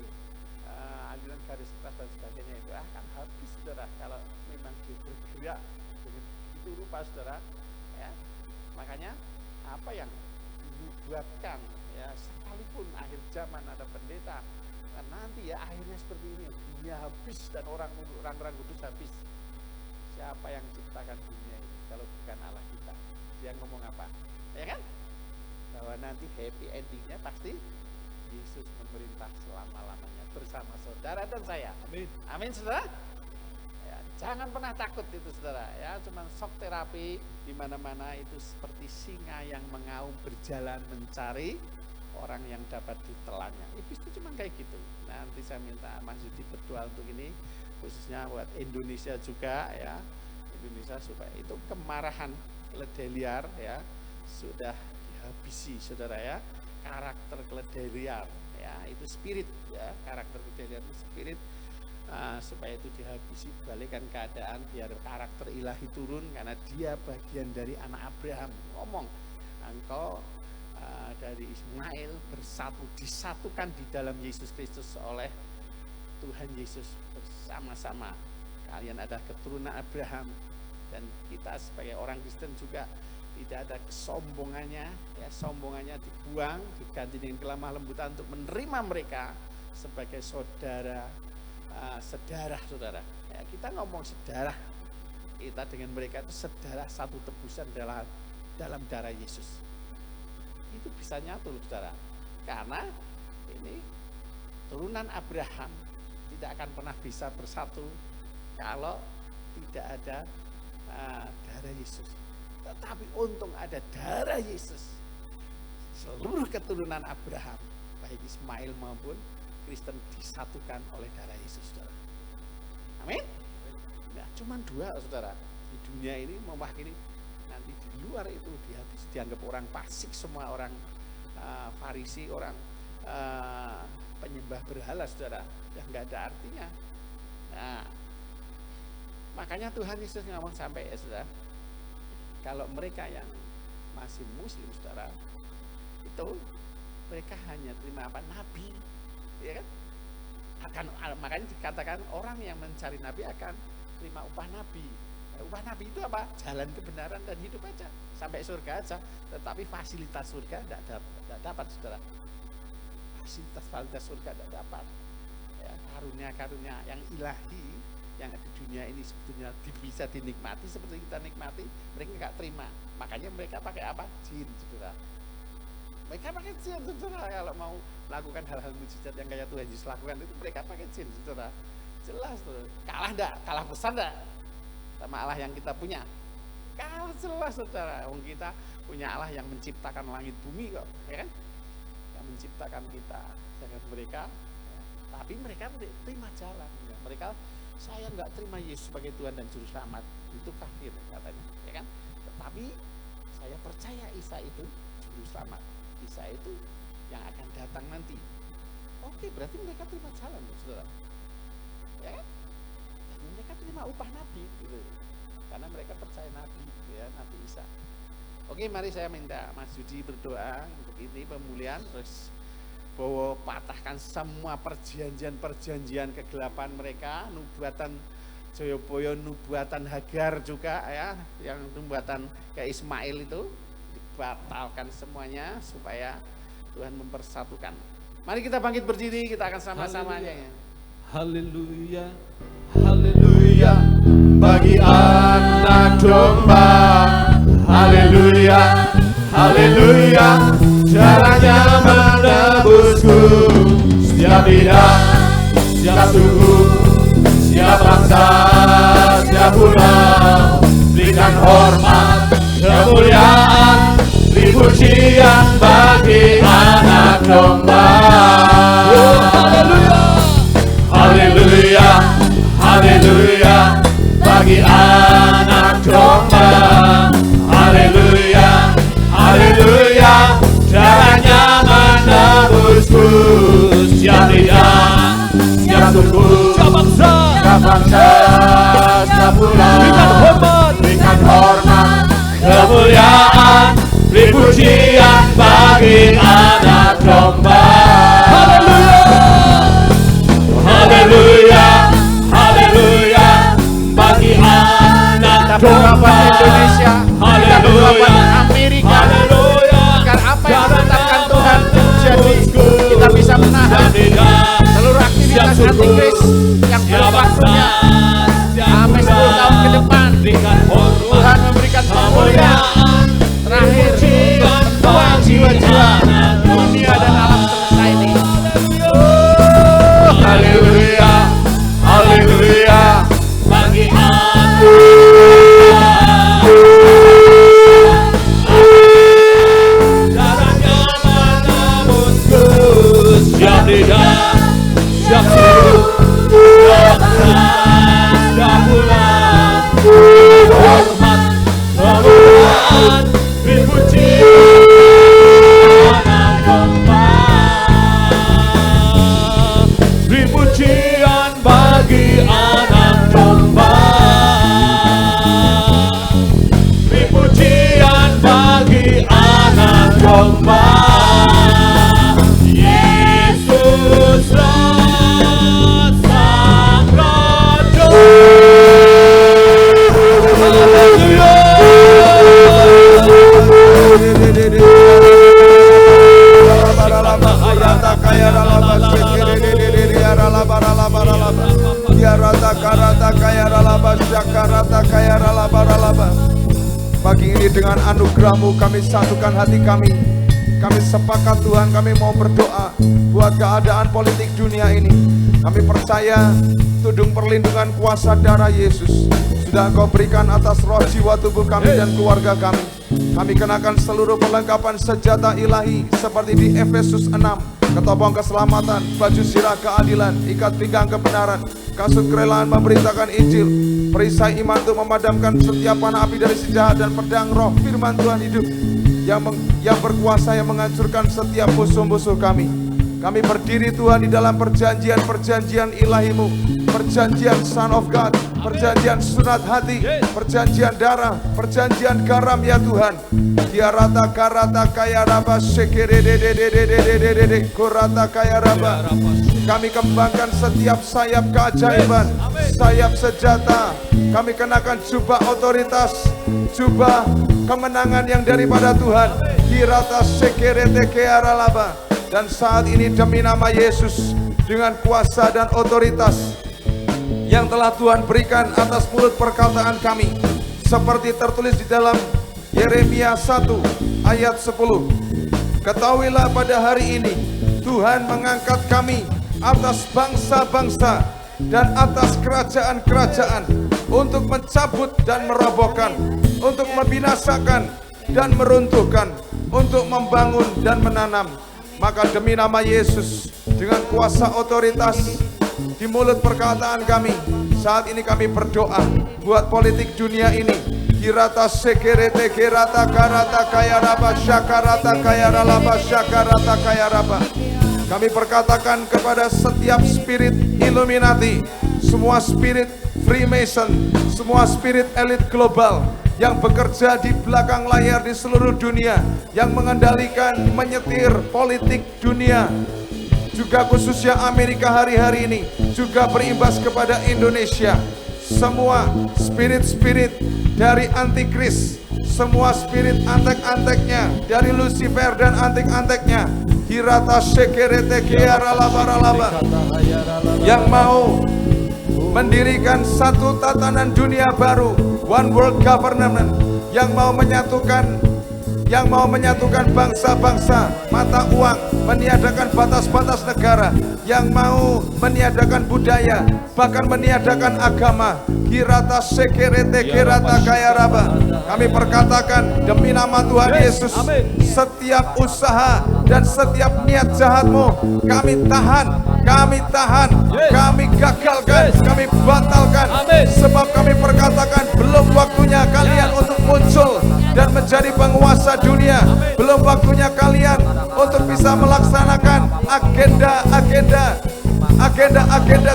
aliran garis keras dan sebagainya itu akan habis saudara kalau memang bergerak begitu rupa saudara. Ya, makanya apa yang dibuatkan ya, sekalipun akhir zaman ada pendeta, nanti ya akhirnya seperti ini, dunia habis dan orang-orang kudus habis. Siapa yang ciptakan dunia ini kalau bukan Allah kita? Dia ngomong apa? Ya kan? Bahwa nanti happy endingnya pasti Yesus memerintah selama-lamanya bersama saudara dan saya. Amin. Amin saudara. Ya, jangan pernah takut itu saudara. Ya, cuman shock terapi di mana-mana itu seperti singa yang mengaum berjalan mencari orang yang dapat ditelannya. Iblis itu cuma kayak gitu. Nanti saya minta Mas Yudi berdoa untuk ini, khususnya buat Indonesia juga ya. Indonesia supaya itu kemarahan keledai liar ya sudah dihabisi saudara ya. Karakter keledai liar ya itu spirit ya, karakter keledai liar itu spirit, supaya itu dihabisi, balikan keadaan biar karakter ilahi turun, karena dia bagian dari anak Abraham. Ngomong engkau dari Ismail bersatu, disatukan di dalam Yesus Kristus oleh Tuhan Yesus bersama-sama. Kalian ada keturunan Abraham, dan kita sebagai orang Kristen juga tidak ada kesombongannya, ya sombongannya dibuang, diganti dengan kelemah lembutan untuk menerima mereka sebagai saudara, sedarah saudara. Ya, kita ngomong sedarah, kita dengan mereka itu sedarah satu tebusan dalam darah Yesus. Itu bisa nyatu saudara, karena ini turunan Abraham tidak akan pernah bisa bersatu kalau tidak ada darah Yesus. Tetapi untung ada darah Yesus, seluruh keturunan Abraham baik Ismail maupun Kristen disatukan oleh darah Yesus saudara. Amin. Nah, cuman dua saudara di dunia ini mewakili, nanti di luar itu dianggap orang fasik, semua orang Farisi, orang penyembah berhala saudara, yang nggak ada artinya. Nah, makanya Tuhan Yesus ngomong sampai ya saudara, kalau mereka yang masih Muslim saudara, itu mereka hanya terima apa? Nabi, ya kan? Makanya dikatakan orang yang mencari Nabi akan terima upah Nabi. Upah Nabi itu apa? Jalan kebenaran dan hidup aja, sampai surga aja. Tetapi fasilitas surga tidak dapat saudara. Fasilitas surga tidak dapat. Ya, karunia-karunia yang ilahi yang di dunia ini sebetulnya bisa dinikmati seperti kita nikmati, mereka nggak terima. Makanya mereka pakai apa? Jin saudara. Mereka pakai jin saudara. Kalau mau melakukan hal-hal mujizat yang kayak Tuhan Yesus lakukan itu, mereka pakai jin saudara. Jelas saudara. Kalah enggak? Kalah besar enggak sama Allah yang kita punya? Kalah jelas saudara. Wong kita punya Allah yang menciptakan langit bumi kok, ya kan? Yang menciptakan kita. Jangan mereka, tapi mereka terima jalan. Mereka, saya nggak terima Yesus sebagai Tuhan dan Juru Selamat, itu kafir katanya, ya kan? Tetapi saya percaya Isa itu Juru Selamat, Isa itu yang akan datang nanti. Oke, berarti mereka terima jalan, saudara, ya kan? Dan mereka terima upah Nabi, gitu, karena mereka percaya Nabi, ya Nabi Isa. Oke, mari saya minta Mas Yudi berdoa untuk ini pemulihan, terus bahwa patahkan semua perjanjian-perjanjian kegelapan mereka, nubuatan Joyoboyo nubuatan Hagar juga ya, yang nubuatan kayak Ismail itu dibatalkan semuanya supaya Tuhan mempersatukan. Mari kita bangkit berdiri, kita akan sama-sama nyanyi. Haleluya, haleluya, Bagi anak domba, haleluya, haleluya, caranya menebusku. Setiap lidah, setiap suku, setiap bangsa, setiap pulau, berikan hormat, kemuliaan, beri pujian bagi anak domba. Haleluya, haleluya, bagi anak domba. Haleluya, haleluya, caranya menebusku. Setiap lidah, setiap suku, setiap bangsa, setiap pulau, berikan hormat, kemuliaan, beri pujian bagi anak domba. Haleluya, haleluya, bagi anak domba. Indonesia, Haleluya, Amerika, haleluya, agar apa yang ditetapkan Tuhan terjadi, kita bisa menahan seluruh aktivitas antikris yang berlangsungnya sampai 10 tahun ke depan. Tuhan memberikan kemuliaan terakhir kedua jiwa-jiwa dunia dan alam semesta ini. Haleluya, haleluya, bagi caranya menebusku. Setiap lidah, setiap suku, setiap bangsa, setiap pulau, hormat, kemuliaan, beri pujian anak domba. Beri pujian bagi anak domba. Beri pujian bagi anak domba. Yesus Sang Raja. Pagi ini dengan anugerah-Mu kami satukan hati kami. Kami sepakat Tuhan, kami mau berdoa buat keadaan politik dunia ini. Kami percaya tudung perlindungan kuasa darah Yesus sudah Engkau berikan atas roh, jiwa, tubuh kami dan keluarga kami. Kami kenakan seluruh perlengkapan senjata ilahi seperti di Efesus 6. Ketopong keselamatan, baju sirah keadilan, ikat pinggang kebenaran, kasut kerelaan memberitakan Injil, perisai iman untuk memadamkan setiap panah api dari si jahat, dan pedang roh firman Tuhan hidup yang berkuasa yang menghancurkan setiap musuh-musuh kami. Kami berdiri Tuhan di dalam perjanjian-perjanjian ilahi-Mu, perjanjian Son of God, perjanjian sunat hati, perjanjian darah, perjanjian garam ya Tuhan. Kiarata karata kaya raba sekerede korata kaya raba. Kami kembangkan setiap sayap keajaiban, sayap senjata. Kami kenakan jubah otoritas, jubah kemenangan yang daripada Tuhan. Kirata sekerede kaya raba. Dan saat ini demi nama Yesus, dengan kuasa dan otoritas yang telah Tuhan berikan atas mulut perkataan kami, seperti tertulis di dalam Yeremia 1 ayat 10. Ketahuilah pada hari ini Tuhan mengangkat kami atas bangsa-bangsa dan atas kerajaan-kerajaan untuk mencabut dan merobohkan, untuk membinasakan dan meruntuhkan, untuk membangun dan menanam. Maka demi nama Yesus, dengan kuasa otoritas di mulut perkataan kami, saat ini kami berdoa buat politik dunia ini. Kirata sekerete kirata karata kaya raba syakarata kaya raba syakarata kaya raba. Kami perkatakan kepada setiap spirit Illuminati, semua spirit Freemason, semua spirit elit global yang bekerja di belakang layar di seluruh dunia, yang mengendalikan, menyetir politik dunia, juga khususnya Amerika hari-hari ini, juga berimbas kepada Indonesia. semua spirit-spirit dari antikris, semua spirit antek-anteknya dari Lucifer dan antek-anteknya, hirata sekerete keara laba yang mau mendirikan satu tatanan dunia baru, one world government, yang mau menyatukan bangsa-bangsa, mata uang, meniadakan batas-batas negara, yang mau meniadakan budaya, bahkan meniadakan agama. Kirata sekerete kirata kaya raba. Kami perkatakan demi nama Tuhan Yesus, setiap usaha dan setiap niat jahatmu kami tahan, kami gagalkan, kami batalkan. Sebab kami perkatakan belum waktunya kalian untuk muncul dan menjadi penguasa dunia. Belum waktunya kalian untuk bisa melaksanakan agenda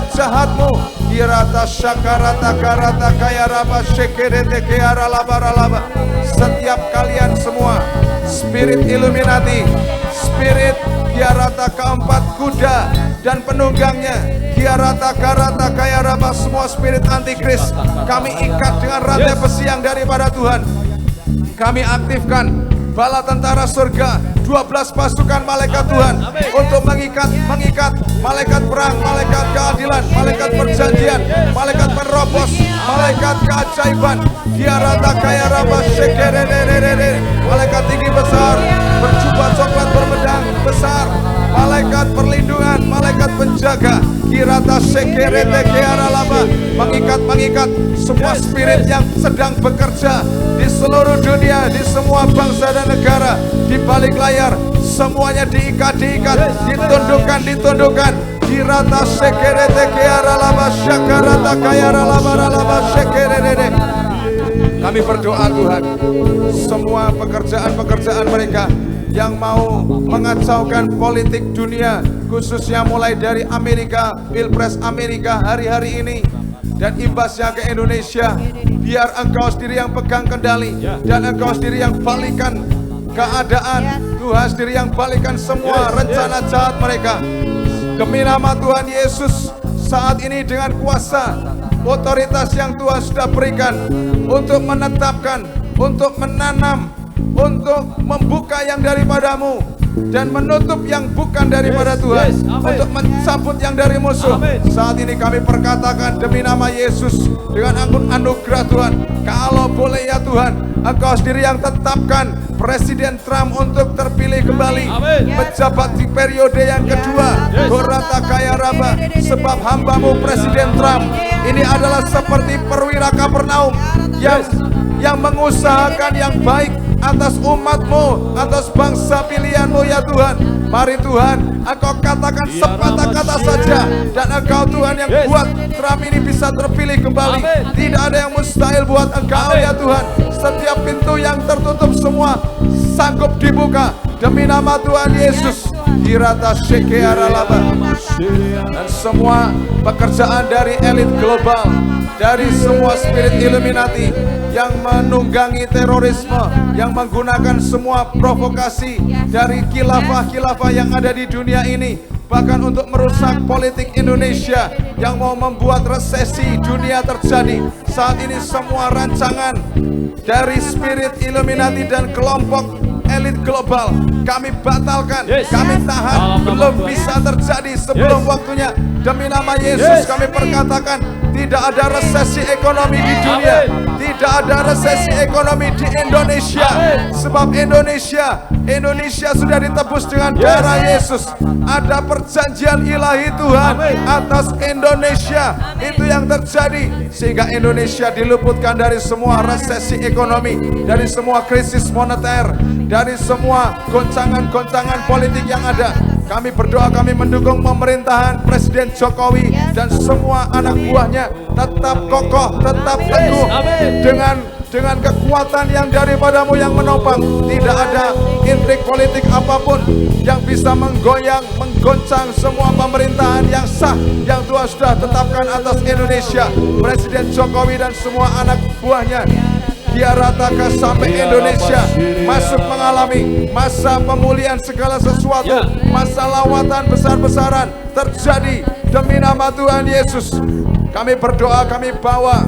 jahatmu. Kirata syakarata karata kaya raba sekerete keara laba. Setiap kalian semua spirit Illuminati, spirit Kirata keempat kuda dan penunggangnya, Kirata karata kaya raba, semua spirit antikris kami ikat dengan rantai besi yang daripada Tuhan. Kami aktifkan bala tentara surga, 12 pasukan malaikat Tuhan untuk mengikat malaikat perang, malaikat keadilan, malaikat perjanjian, malaikat penerobos, malaikat keajaiban. Kirata kaya raba sekerere, malaikat tinggi besar berjubah coklat berpedang besar, malaikat perlindungan, malaikat penjaga. Kirata sekerete keara laba, mengikat semua spirit yang sedang bekerja di seluruh dunia, di semua bangsa dan negara, di balik layar, semuanya diikat, ditundukkan. Kirata sekerete keara laba syakarata kaya laba sekerere. Kami berdoa Tuhan, semua pekerjaan mereka yang mau mengacaukan politik dunia, khususnya mulai dari Amerika, Pilpres Amerika hari-hari ini, dan imbasnya ke Indonesia, biar Engkau sendiri yang pegang kendali, dan Engkau sendiri yang balikan keadaan, Tuhan sendiri yang balikan semua rencana jahat mereka. Demi nama Tuhan Yesus, saat ini dengan kuasa, otoritas yang Tuhan sudah berikan untuk menetapkan, untuk menanam, untuk membuka yang daripadamu dan menutup yang bukan daripada Tuhan, untuk mencabut yang dari musuh. Saat ini kami perkatakan demi nama Yesus, dengan anugerah Tuhan, kalau boleh ya Tuhan, Engkau sendiri yang tetapkan Presiden Trump untuk terpilih kembali menjabat di periode yang kedua. Gorata kaya raba, sebab hambamu Presiden Trump ini adalah seperti perwira Kapernaum yang mengusahakan yang baik atas umatmu, atas bangsa pilihanmu ya Tuhan. Mari Tuhan, Engkau katakan sepatah kata saja, dan Engkau Tuhan yang buat Trump ini bisa terpilih kembali. Tidak ada yang mustahil buat Engkau ya Tuhan. Setiap pintu yang tertutup semua sanggup dibuka demi nama Tuhan Yesus. Kirata sekeara laba. Dan semua pekerjaan dari elit global, dari semua spirit Illuminati yang menunggangi terorisme, yang menggunakan semua provokasi dari khilafah-khilafah yang ada di dunia ini, bahkan untuk merusak politik Indonesia, yang mau membuat resesi dunia terjadi. Saat ini semua rancangan dari spirit Illuminati dan kelompok elit global kami batalkan, kami tahan, belum bisa terjadi sebelum waktunya. Demi nama Yesus kami perkatakan, tidak ada resesi ekonomi di dunia, tidak ada resesi ekonomi di Indonesia, sebab Indonesia sudah ditebus dengan darah Yesus. Ada perjanjian ilahi Tuhan atas Indonesia, itu yang terjadi, sehingga Indonesia diluputkan dari semua resesi ekonomi, dari semua krisis moneter, dari semua goncangan-goncangan politik yang ada. Kami berdoa, kami mendukung pemerintahan Presiden Jokowi dan semua anak buahnya tetap kokoh, tetap teguh dengan kekuatan yang daripadamu yang menopang. Tidak ada intrik politik apapun yang bisa menggoncang semua pemerintahan yang sah yang Tuhan sudah tetapkan atas Indonesia. Presiden Jokowi dan semua anak buahnya, biar ratakan sampai Indonesia masuk mengalami masa pemulihan segala sesuatu, masa lawatan besar-besaran terjadi demi nama Tuhan Yesus. Kami berdoa, kami bawa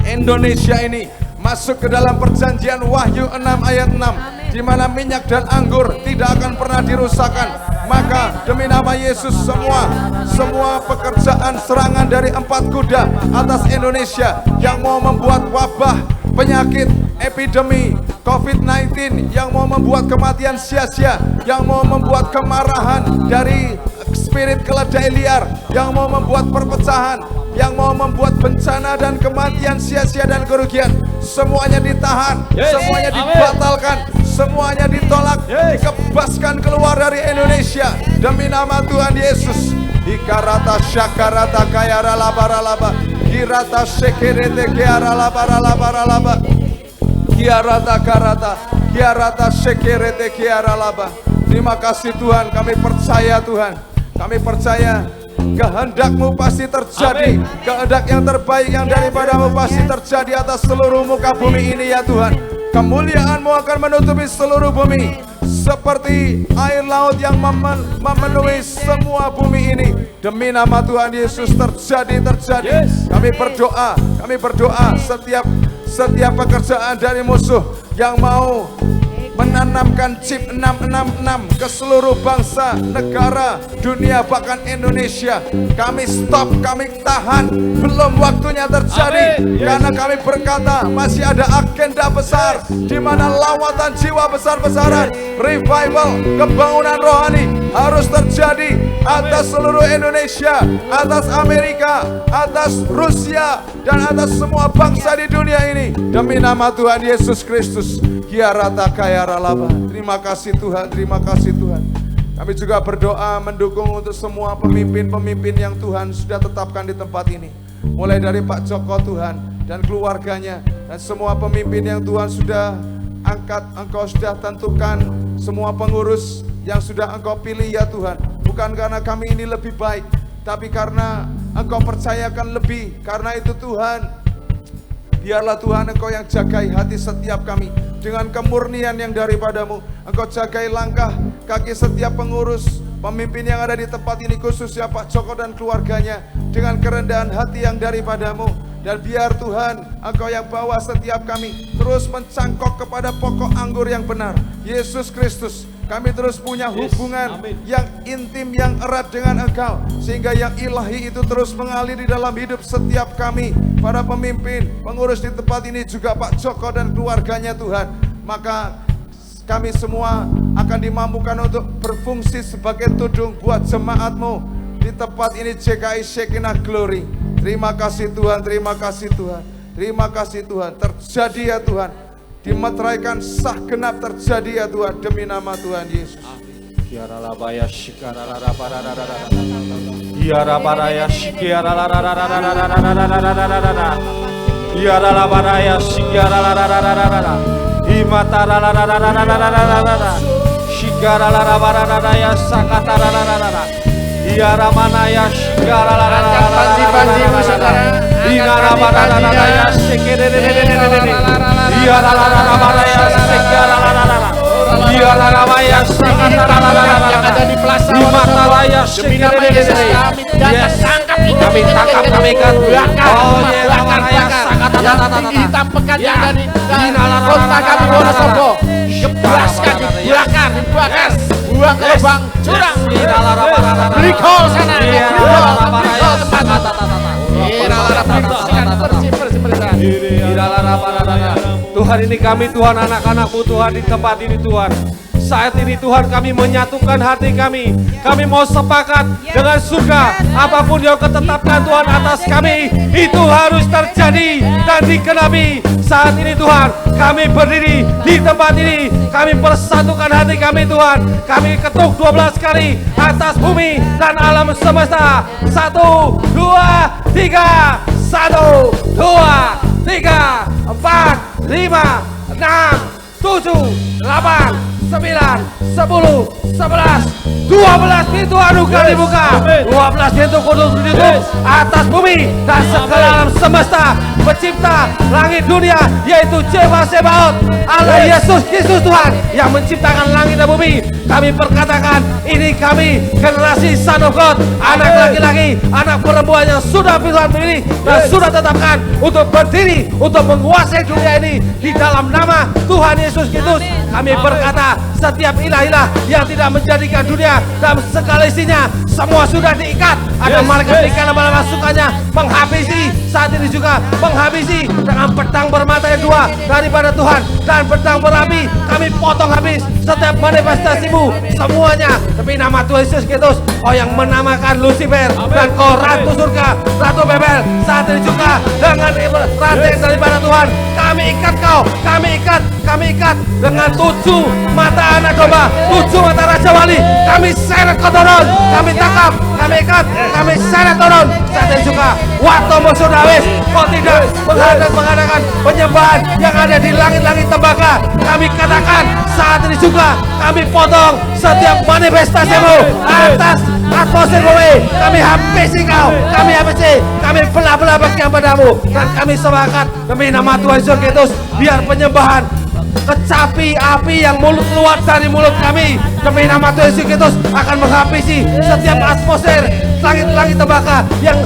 Indonesia ini masuk ke dalam perjanjian Wahyu 6 ayat 6, di mana minyak dan anggur tidak akan pernah dirusakkan. Maka demi nama Yesus, semua pekerjaan serangan dari 4 kuda atas Indonesia yang mau membuat wabah, penyakit, epidemi COVID-19, yang mau membuat kematian sia-sia, yang mau membuat kemarahan dari spirit keledai liar, yang mau membuat perpecahan, yang mau membuat bencana dan kematian sia-sia dan kerugian, semuanya ditahan, semuanya dibatalkan, semuanya ditolak, dikebaskan keluar dari Indonesia demi nama Tuhan Yesus. Ikarata syakarata kayara labaralaba, kirata sekerete kiara labaralabaralaba, kiarata karata, kiarata sekerete kiara laba. Terima kasih Tuhan, kami percaya Tuhan, kami percaya kehendak-Mu pasti terjadi. Kehendak yang terbaik yang daripada-Mu pasti terjadi atas seluruh muka bumi ini ya Tuhan. Kemuliaan-Mu akan menutupi seluruh bumi seperti air laut yang memenuhi semua bumi ini. Demi nama Tuhan Yesus terjadi. Kami berdoa setiap pekerjaan dari musuh yang mau menanamkan chip 666 ke seluruh bangsa, negara, dunia, bahkan Indonesia, kami stop, kami tahan. Belum waktunya terjadi. Karena kami berkata masih ada agenda besar, di mana lawatan jiwa besar-besaran, revival, kebangunan rohani harus terjadi atas seluruh Indonesia, atas Amerika, atas Rusia, dan atas semua bangsa di dunia ini. Demi nama Tuhan Yesus Kristus. Kiarata kayara laba. Terima kasih Tuhan, terima kasih Tuhan. Kami juga berdoa mendukung untuk semua pemimpin-pemimpin yang Tuhan sudah tetapkan di tempat ini. Mulai dari Pak Joko Tuhan dan keluarganya, dan semua pemimpin yang Tuhan sudah angkat, Engkau sudah tentukan, semua pengurus yang sudah Engkau pilih ya Tuhan. Bukan karena kami ini lebih baik, tapi karena Engkau percayakan lebih. Karena itu Tuhan, biarlah Tuhan Engkau yang jagai hati setiap kami dengan kemurnian yang daripada-Mu. Engkau jagai langkah kaki setiap pengurus, pemimpin yang ada di tempat ini, khususnya Pak Joko dan keluarganya, dengan kerendahan hati yang daripada-Mu. Dan biar Tuhan Engkau yang bawa setiap kami terus mencangkok kepada pokok anggur yang benar, Yesus Kristus. Kami terus punya hubungan yang intim, yang erat dengan Engkau, sehingga yang ilahi itu terus mengalir di dalam hidup setiap kami, para pemimpin, pengurus di tempat ini, juga Pak Joko dan keluarganya Tuhan. Maka kami semua akan dimampukan untuk berfungsi sebagai tudung buat jemaat-Mu di tempat ini, JKI Shekinah Glory. Terima kasih Tuhan, terima kasih Tuhan, terima kasih Tuhan. Terjadi ya Tuhan, dimeteraikan sah genap terjadi ya Tuhan, demi nama Tuhan Yesus. Kiara labaya shikara rarararararara. Kiara baraya shikara rarararararara. Kiara labaraya shikara rararararara. Imatara rarararararara. Shikara rararararaya sakata rarararara. Kiara manaya shikara rarararararara. Kiara baraya shikere rararararara. Kiara rararararaya shikara rararararara. Kiara rarabaya shikara rararararara. Yang ada di plaza Imatalaya demi nama Yesus kami tangkap, kami tangkap, kami bakar, yang ditampakkan yang dari kota kami Wonosobo, dibebaskan, dibakar, buang ke lubang curang, recall sana, recall tempat, Tuhan, ini kami Tuhan, anak-anak-Mu Tuhan di tempat ini Tuhan. Saat ini Tuhan, kami menyatukan hati kami. Kami mau sepakat dengan surga. Apapun yang ketetapkan Tuhan atas kami, itu harus terjadi dan dikenapi. Saat ini Tuhan, kami berdiri di tempat ini. Kami persatukan hati kami Tuhan. Kami ketuk 12 kali atas bumi dan alam semesta. 1, 2, 3. 1, 2, 3, 4, 5, 6, 7, 8, 9, 10, 11, 12 pintu anugerah dibuka, 12 pintu kudus ditutup atas bumi dan segala alam semesta, pencipta langit dunia, yaitu Jehovah Sebaot, Allah Yesus Kristus Tuhan yang menciptakan langit dan bumi. Kami perkatakan, ini kami generasi Son of God, anak laki-laki, anak perempuan yang sudah Tuhan pilih dan sudah tetapkan untuk berdiri, untuk menguasai dunia ini di dalam nama Tuhan Yesus Kristus. Kami berkata, setiap ilah-ilah yang tidak menjadikan dunia dan segala isinya semua sudah diikat. Ada malaikat ikan lama-lama sukanya menghabisi, saat ini juga menghabisi dengan pedang bermata yang dua daripada Tuhan dan pedang berapi. Kami potong habis setiap manifestasimu semuanya demi nama Tuhan Yesus Kristus. Kau yang menamakan Lucifer dan kau ratu surga, ratu Babel, saat ini juga dengan rantai daripada Tuhan kami ikat kau, kami ikat dengan 7 mata anak domba, 7 mata Raja Wali. Kami seret kau turun, kami tangkap, kami ikat, kami seret turun. Saat ini juga waktu musuh Dawes, kau tidak mengadakan penyembahan yang ada di langit-langit tembaga. Kami katakan saat ini juga kami potong setiap manifestasimu atas atmosfer bumi. Kami habisi kau, kami habisi, kami belah-belah bagian padamu, dan kami sepakat demi nama Tuhan Yesus Kristus, biar penyembahan kecapi api yang mulut keluar dari mulut kami demi nama Tuhan Yesus Kristus akan menghabisi setiap atmosfer langit-langit tembaga yang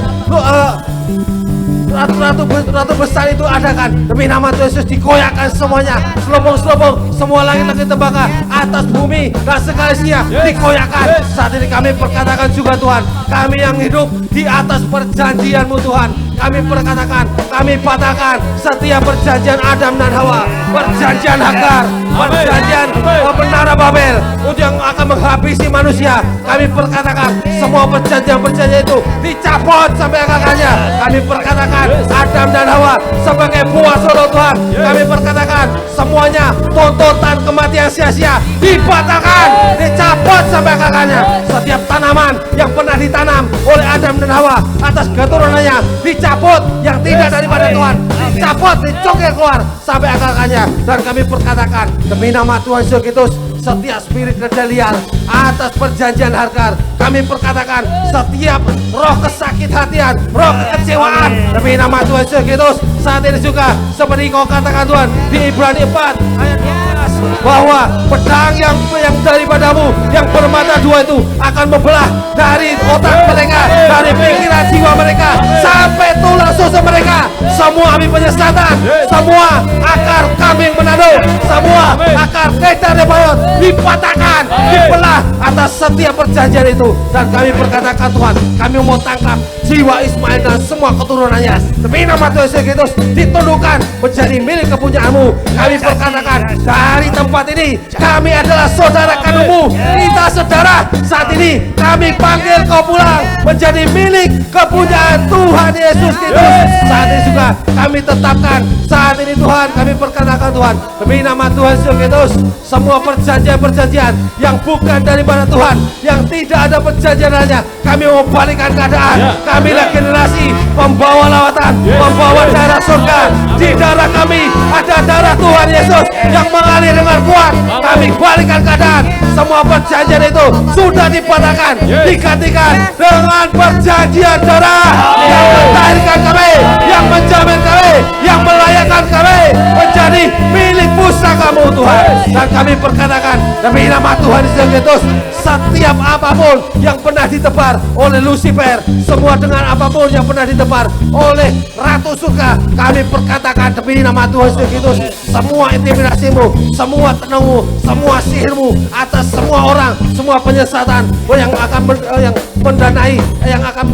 ratu besar itu adakan. Demi nama Tuhan Yesus dikoyakkan semuanya, selobong-selobong semua langit-langit tembaga atas bumi dan segala isinya dikoyakkan. Saat ini kami perkatakan juga Tuhan, kami yang hidup di atas perjanjian-Mu Tuhan, kami perkatakan, kami patahkan setiap perjanjian Adam dan Hawa, perjanjian Hagar, perjanjian menara Babel yang akan menghabisi manusia. Kami perkatakan semua perjanjian-perjanjian itu dicabut sampai akarnya. Kami perkatakan Adam dan Hawa sebagai buah solo Tuhan. Kami perkatakan semuanya tuntutan kematian sia-sia dibatalkan, dicabut sampai akarnya. Setiap tanaman yang pernah ditanam oleh Adam dan Hawa atas keturunannya dicabut, yang tidak daripada Tuhan dicabut, dicongkel keluar sampai akarnya. Dan kami perkatakan demi nama Tuhan Yesus Kristus, setiap spirit kedalian atas perjanjian Hagar, kami perkatakan setiap roh kesakit hatian, roh kekecewaan demi nama Tuhan Yesus Kristus saat ini juga seperti kau katakan Tuhan di Ibrani 4 ayat 12, bahwa pedang yang daripadamu yang bermata dua itu akan membelah dari otak mereka, dari pikiran jiwa mereka sampai tulang susu mereka. Semua api penyesatan, semua akar kambing menado, semua akar kedah nebayot dipatahkan, dibelah atas setiap perjanjian itu. Dan kami berkatakan Tuhan, kami mau tangkap jiwa Ismail dan semua keturunannya demi nama Tuhan Yesus Kristus ditundukkan menjadi milik kepunyaan-Mu. Kami berkatakan dari tempat ini kami adalah saudara kandungmu, kita saudara. Saat ini kami panggil kau pulang menjadi milik kepunyaan Tuhan Yesus Kristus. Saat ini juga kami tetapkan saat ini Tuhan, kami perkatakan Tuhan demi nama Tuhan Yesus Kristus, semua perjanjian-perjanjian yang bukan daripada Tuhan, yang tidak ada perjanjiannya, kami mau balikan keadaan. Kami lah generasi pembawa lawatan, membawa darah surga. Di darah kami ada darah Tuhan Yesus yang mengalir dengan kuat. Kami balikan keadaan. Semua perjanjian itu sudah dipatahkan, digantikan dengan perjanjian darah yang mentahirkan kami, yang menjamin kami, yang melayakkan kami menjadi milik pusaka-Mu Tuhan. Dan kami perkatakan demi nama Tuhan Yesus Kristus, setiap apapun yang pernah ditebar oleh Lucifer, semua dengan apapun yang pernah ditebar oleh Ratu Surga, kami perkatakan demi nama Tuhan Yesus Kristus, semua intimidasimu, semua tenungmu, semua sihirmu atas semua orang, semua penyesatan yang akan mendanai, yang akan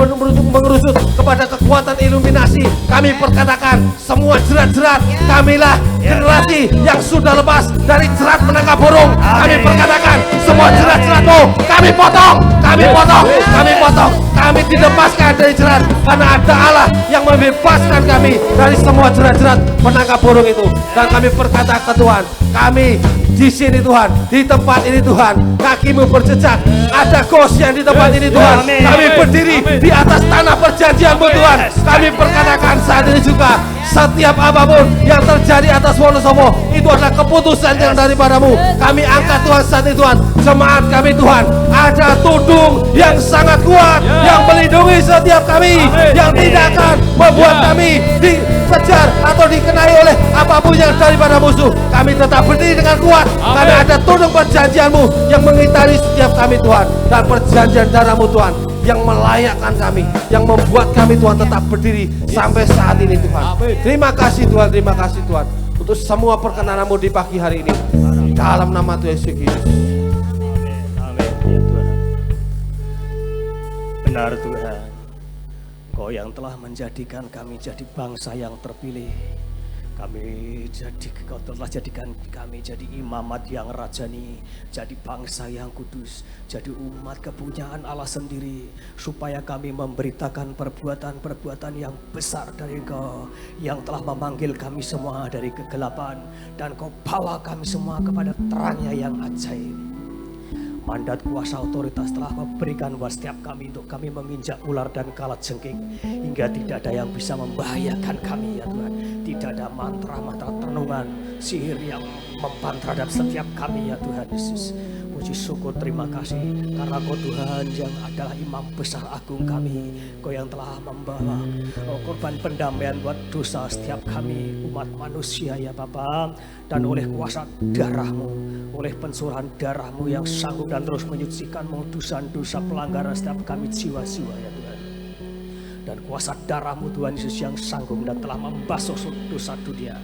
mengerusut kepada kekuatan iluminasi, kami perkatakan semua jerat-jerat, kamilah generasi yang sudah lepas dari jerat menangkap burung. Kami perkatakan semua jerat-jeratmu kami potong, kami potong, kami potong. Kami dilepaskan dari jerat karena ada Allah yang membebaskan kami dari semua jerat-jerat menangkap burung itu. Dan kami berkata ke Tuhan, kami di sini Tuhan, di tempat ini Tuhan, kakimu berjejak, ada ghost yang di tempat ini Tuhan. Kami berdiri di atas tanah perjanjian-Mu Tuhan. Kami perkatakan saat ini juga, setiap apapun yang terjadi atas atas Wonosobo. Itu adalah keputusan yang daripadamu. Kami angkat Tuhan saat ini Tuhan. Jemaat kami Tuhan, ada tudung yang sangat kuat yang melindungi setiap kami, yang tidak akan membuat kami dikejar atau dikenai oleh apapun yang daripada musuh. Kami tetap berdiri dengan kuat karena ada tudung perjanjian-Mu yang mengitari setiap kami Tuhan, dan perjanjian darah-Mu Tuhan yang melayakkan kami, yang membuat kami Tuhan tetap berdiri sampai saat ini Tuhan. Terima kasih Tuhan, terima kasih Tuhan untuk semua perkenanan-Mu di pagi hari ini. Dalam nama Tuhan Yesus Kristus. Amin ya Tuhan. Benar Tuhan, Engkau yang telah menjadikan kami jadi bangsa yang terpilih. Kau telah jadikan kami jadi imamat yang rajani, jadi bangsa yang kudus, jadi umat kepunyaan Allah sendiri, supaya kami memberitakan perbuatan-perbuatan yang besar dari Engkau yang telah memanggil kami semua dari kegelapan, dan Kau bawa kami semua kepada terangnya yang ajaib. Mandat kuasa otoritas telah memberikan buat setiap kami untuk kami menginjak ular dan kalajengking, hingga tidak ada yang bisa membahayakan kami ya Tuhan. Tidak ada mantra-mantra renungan, sihir yang mempan terhadap setiap kami ya Tuhan Yesus. Puji syukur terima kasih karena Kau Tuhan yang adalah imam besar agung kami. Kau yang telah membawa korban pendamaian buat dosa setiap kami umat manusia ya Bapa. Dan oleh kuasa darah-Mu, oleh pencurahan darah-Mu yang sanggup dan terus menyucikan dosa-dosa pelanggaran setiap kami jiwa-jiwa ya Tuhan. Dan kuasa darah-Mu Tuhan Yesus yang sanggup dan telah membasuh dosa dunia.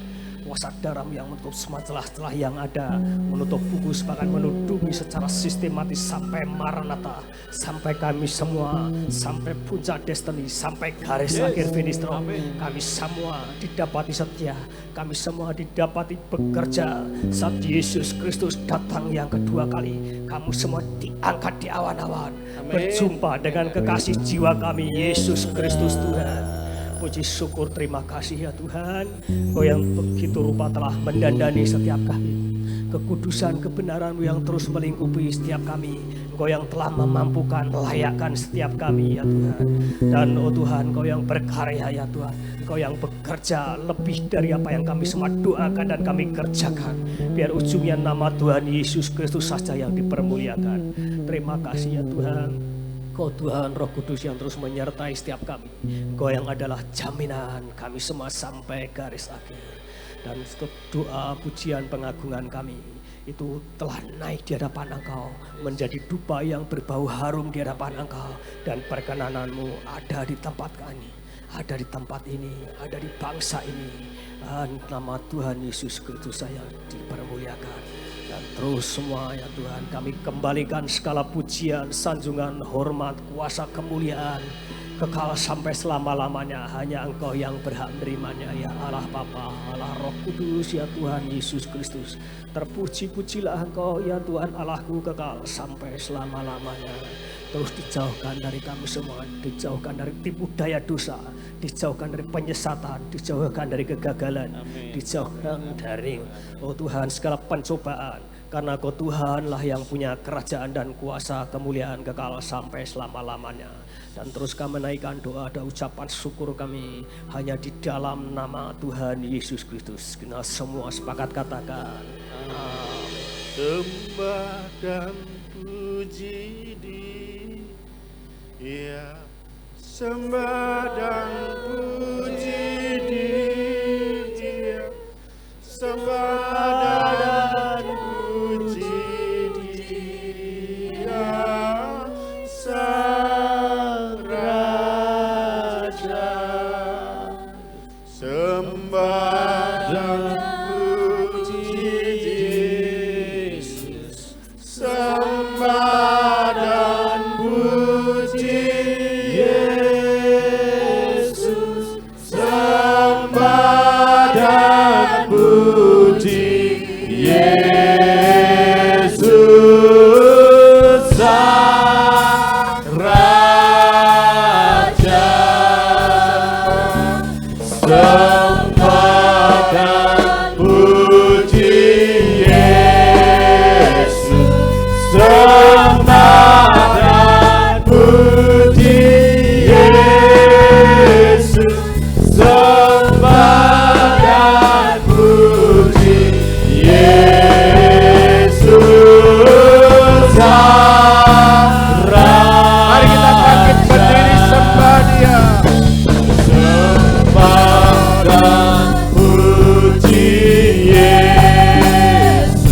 Kuasa darah-Mu yang menutup semua celah-celah yang ada, menutup bungkus, bahkan menuduhi secara sistematis sampai Maranatha, sampai kami semua, sampai puncak destiny, sampai garis akhir finish road. Kami semua didapati setia, kami semua didapati bekerja saat Yesus Kristus datang yang kedua kali. Kamu semua diangkat di awan-awan, berjumpa dengan kekasih jiwa kami Yesus Kristus Tuhan. Puji syukur terima kasih ya Tuhan, Kau yang begitu rupa telah mendandani setiap kami. Kekudusan kebenaran-Mu yang terus melingkupi setiap kami. Kau yang telah memampukan melayakkan setiap kami ya Tuhan. Dan oh Tuhan, Kau yang berkarya ya Tuhan, Kau yang bekerja lebih dari apa yang kami semua doakan dan kami kerjakan. Biar ujungnya nama Tuhan Yesus Kristus saja yang dipermuliakan. Terima kasih ya Tuhan. Kau Tuhan Roh Kudus yang terus menyertai setiap kami. Kau yang adalah jaminan kami semua sampai garis akhir. Dan setiap doa, pujian, pengagungan kami itu telah naik di hadapan Engkau, menjadi dupa yang berbau harum di hadapan Engkau. Dan perkenanan-Mu ada di tempat kami, ada di tempat ini, ada di bangsa ini. Dan nama Tuhan Yesus Kristus saya dipermuliakan. Dan terus semua ya Tuhan, kami kembalikan segala pujian, sanjungan, hormat, kuasa, kemuliaan kekal sampai selama-lamanya. Hanya Engkau yang berhak menerimanya ya Allah Bapa, Allah Roh Kudus ya Tuhan Yesus Kristus. Terpuji-pujilah Engkau ya Tuhan Allahku kekal sampai selama-lamanya. Terus dijauhkan dari kami semua, dijauhkan dari tipu daya dosa, dijauhkan dari penyesatan, dijauhkan dari kegagalan, dijauhkan dari oh Tuhan segala pencobaan. Karena Kau Tuhanlah yang punya kerajaan dan kuasa kemuliaan kekal sampai selama-lamanya. Dan terus kami menaikkan doa dan ucapan syukur kami hanya di dalam nama Tuhan Yesus Kristus. Kita semua sepakat katakan amin. Sembah dan puji Dia, sembah dan puji Dia, sembah dan puji Dia, Sang Raja. Sembah dan puji Yesus, sembah dan puji Yesus, sembah dan puji Yesus, Sang Raja. Sembah dan puji Yesus, sembah dan puji Yesus, sembah dan puji Yesus Mari kita bangkit berdiri sembah Dia. Sembah dan puji Yesus,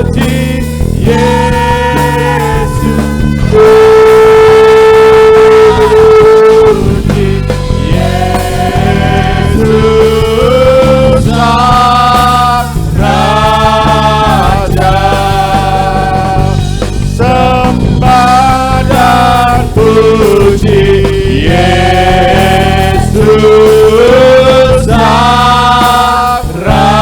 puji Yesus, puji Yesus Sang Raja. Sembah dan puji Yesus Sang Raja.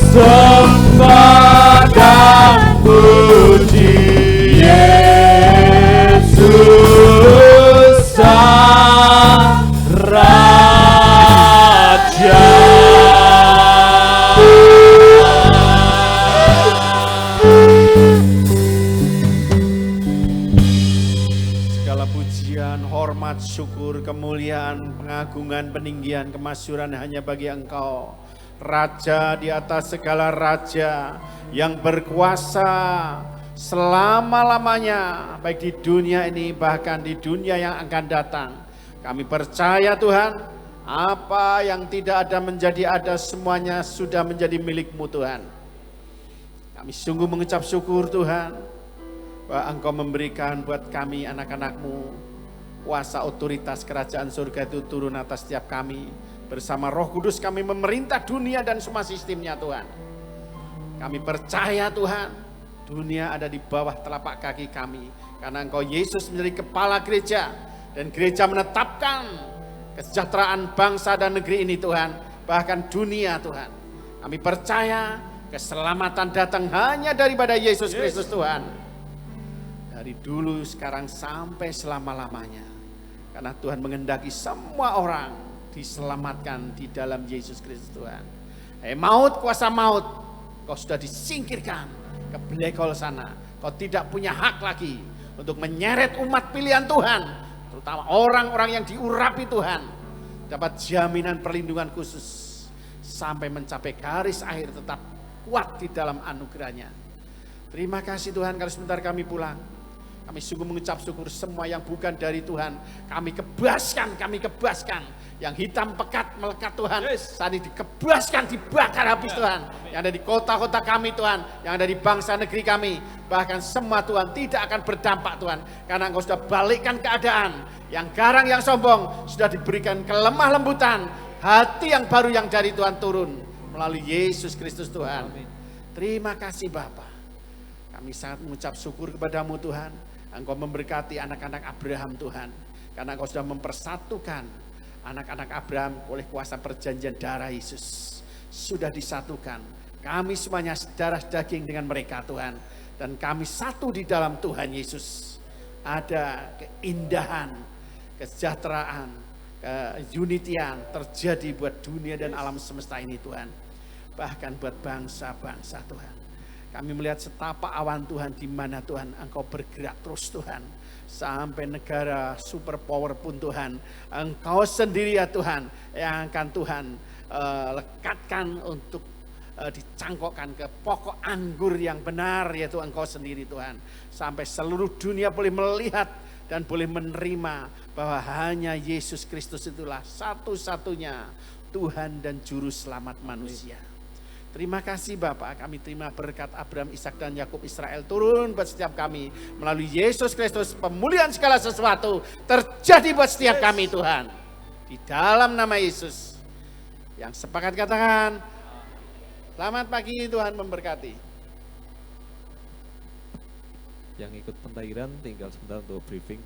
Sembah dan puji Yesus Sang Raja. Segala pujian, hormat, syukur, kemuliaan, pengagungan, peninggian, kemasyuran hanya bagi Engkau. Raja di atas segala raja yang berkuasa selama-lamanya, baik di dunia ini bahkan di dunia yang akan datang. Kami percaya Tuhan, apa yang tidak ada menjadi ada, semuanya sudah menjadi milik-Mu Tuhan. Kami sungguh mengucap syukur Tuhan, bahwa Engkau memberikan buat kami anak-anak-Mu kuasa otoritas kerajaan surga itu turun atas setiap kami. Bersama Roh Kudus kami memerintah dunia dan semua sistemnya Tuhan. Kami percaya Tuhan, dunia ada di bawah telapak kaki kami. Karena Engkau Yesus menjadi kepala gereja. Dan gereja menetapkan kesejahteraan bangsa dan negeri ini Tuhan. Bahkan dunia Tuhan. Kami percaya keselamatan datang hanya daripada Yesus Kristus Tuhan. Dari dulu, sekarang, sampai selama-lamanya. Karena Tuhan mengendaki semua orang diselamatkan di dalam Yesus Kristus Tuhan. Maut, kuasa maut, kau sudah disingkirkan ke belekol sana. Kau tidak punya hak lagi untuk menyeret umat pilihan Tuhan. Terutama orang-orang yang diurapi Tuhan. Dapat jaminan perlindungan khusus. Sampai mencapai garis akhir tetap kuat di dalam anugerahnya. Terima kasih Tuhan, kalau sebentar kami pulang. Kami sungguh mengucap syukur semua yang bukan dari Tuhan. Kami kebaskan. Yang hitam pekat melekat Tuhan. Saat ini dikebaskan, dibakar habis Tuhan. Yang ada di kota-kota kami Tuhan. Yang ada di bangsa negeri kami. Bahkan semua Tuhan tidak akan berdampak Tuhan. Karena Engkau sudah balikkan keadaan. Yang garang, yang sombong sudah diberikan kelemah lembutan. Hati yang baru yang dari Tuhan turun. Melalui Yesus Kristus Tuhan. Terima kasih Bapa. Kami sangat mengucap syukur kepadamu Tuhan. Engkau memberkati anak-anak Abraham Tuhan. Karena Engkau sudah mempersatukan anak-anak Abraham oleh kuasa perjanjian darah Yesus. Sudah disatukan. Kami semuanya darah daging dengan mereka Tuhan. Dan kami satu di dalam Tuhan Yesus. Ada keindahan, kesejahteraan, keunitian terjadi buat dunia dan alam semesta ini Tuhan. Bahkan buat bangsa-bangsa Tuhan. Kami melihat setapak awan Tuhan di mana Tuhan Engkau bergerak terus Tuhan. Sampai negara superpower pun Tuhan. Engkau sendiri ya Tuhan yang akan Tuhan lekatkan untuk dicangkokkan ke pokok anggur yang benar, yaitu Engkau sendiri Tuhan. Sampai seluruh dunia boleh melihat dan boleh menerima bahwa hanya Yesus Kristus itulah satu-satunya Tuhan dan Juru Selamat manusia. Terima kasih Bapak, kami terima berkat Abraham, Ishak dan Yakub Israel turun buat setiap kami. Melalui Yesus Kristus pemulihan segala sesuatu terjadi buat setiap kami Tuhan. Di dalam nama Yesus. Yang sepakat katakan, selamat pagi, Tuhan memberkati. Yang ikut pentairan tinggal sebentar untuk briefing.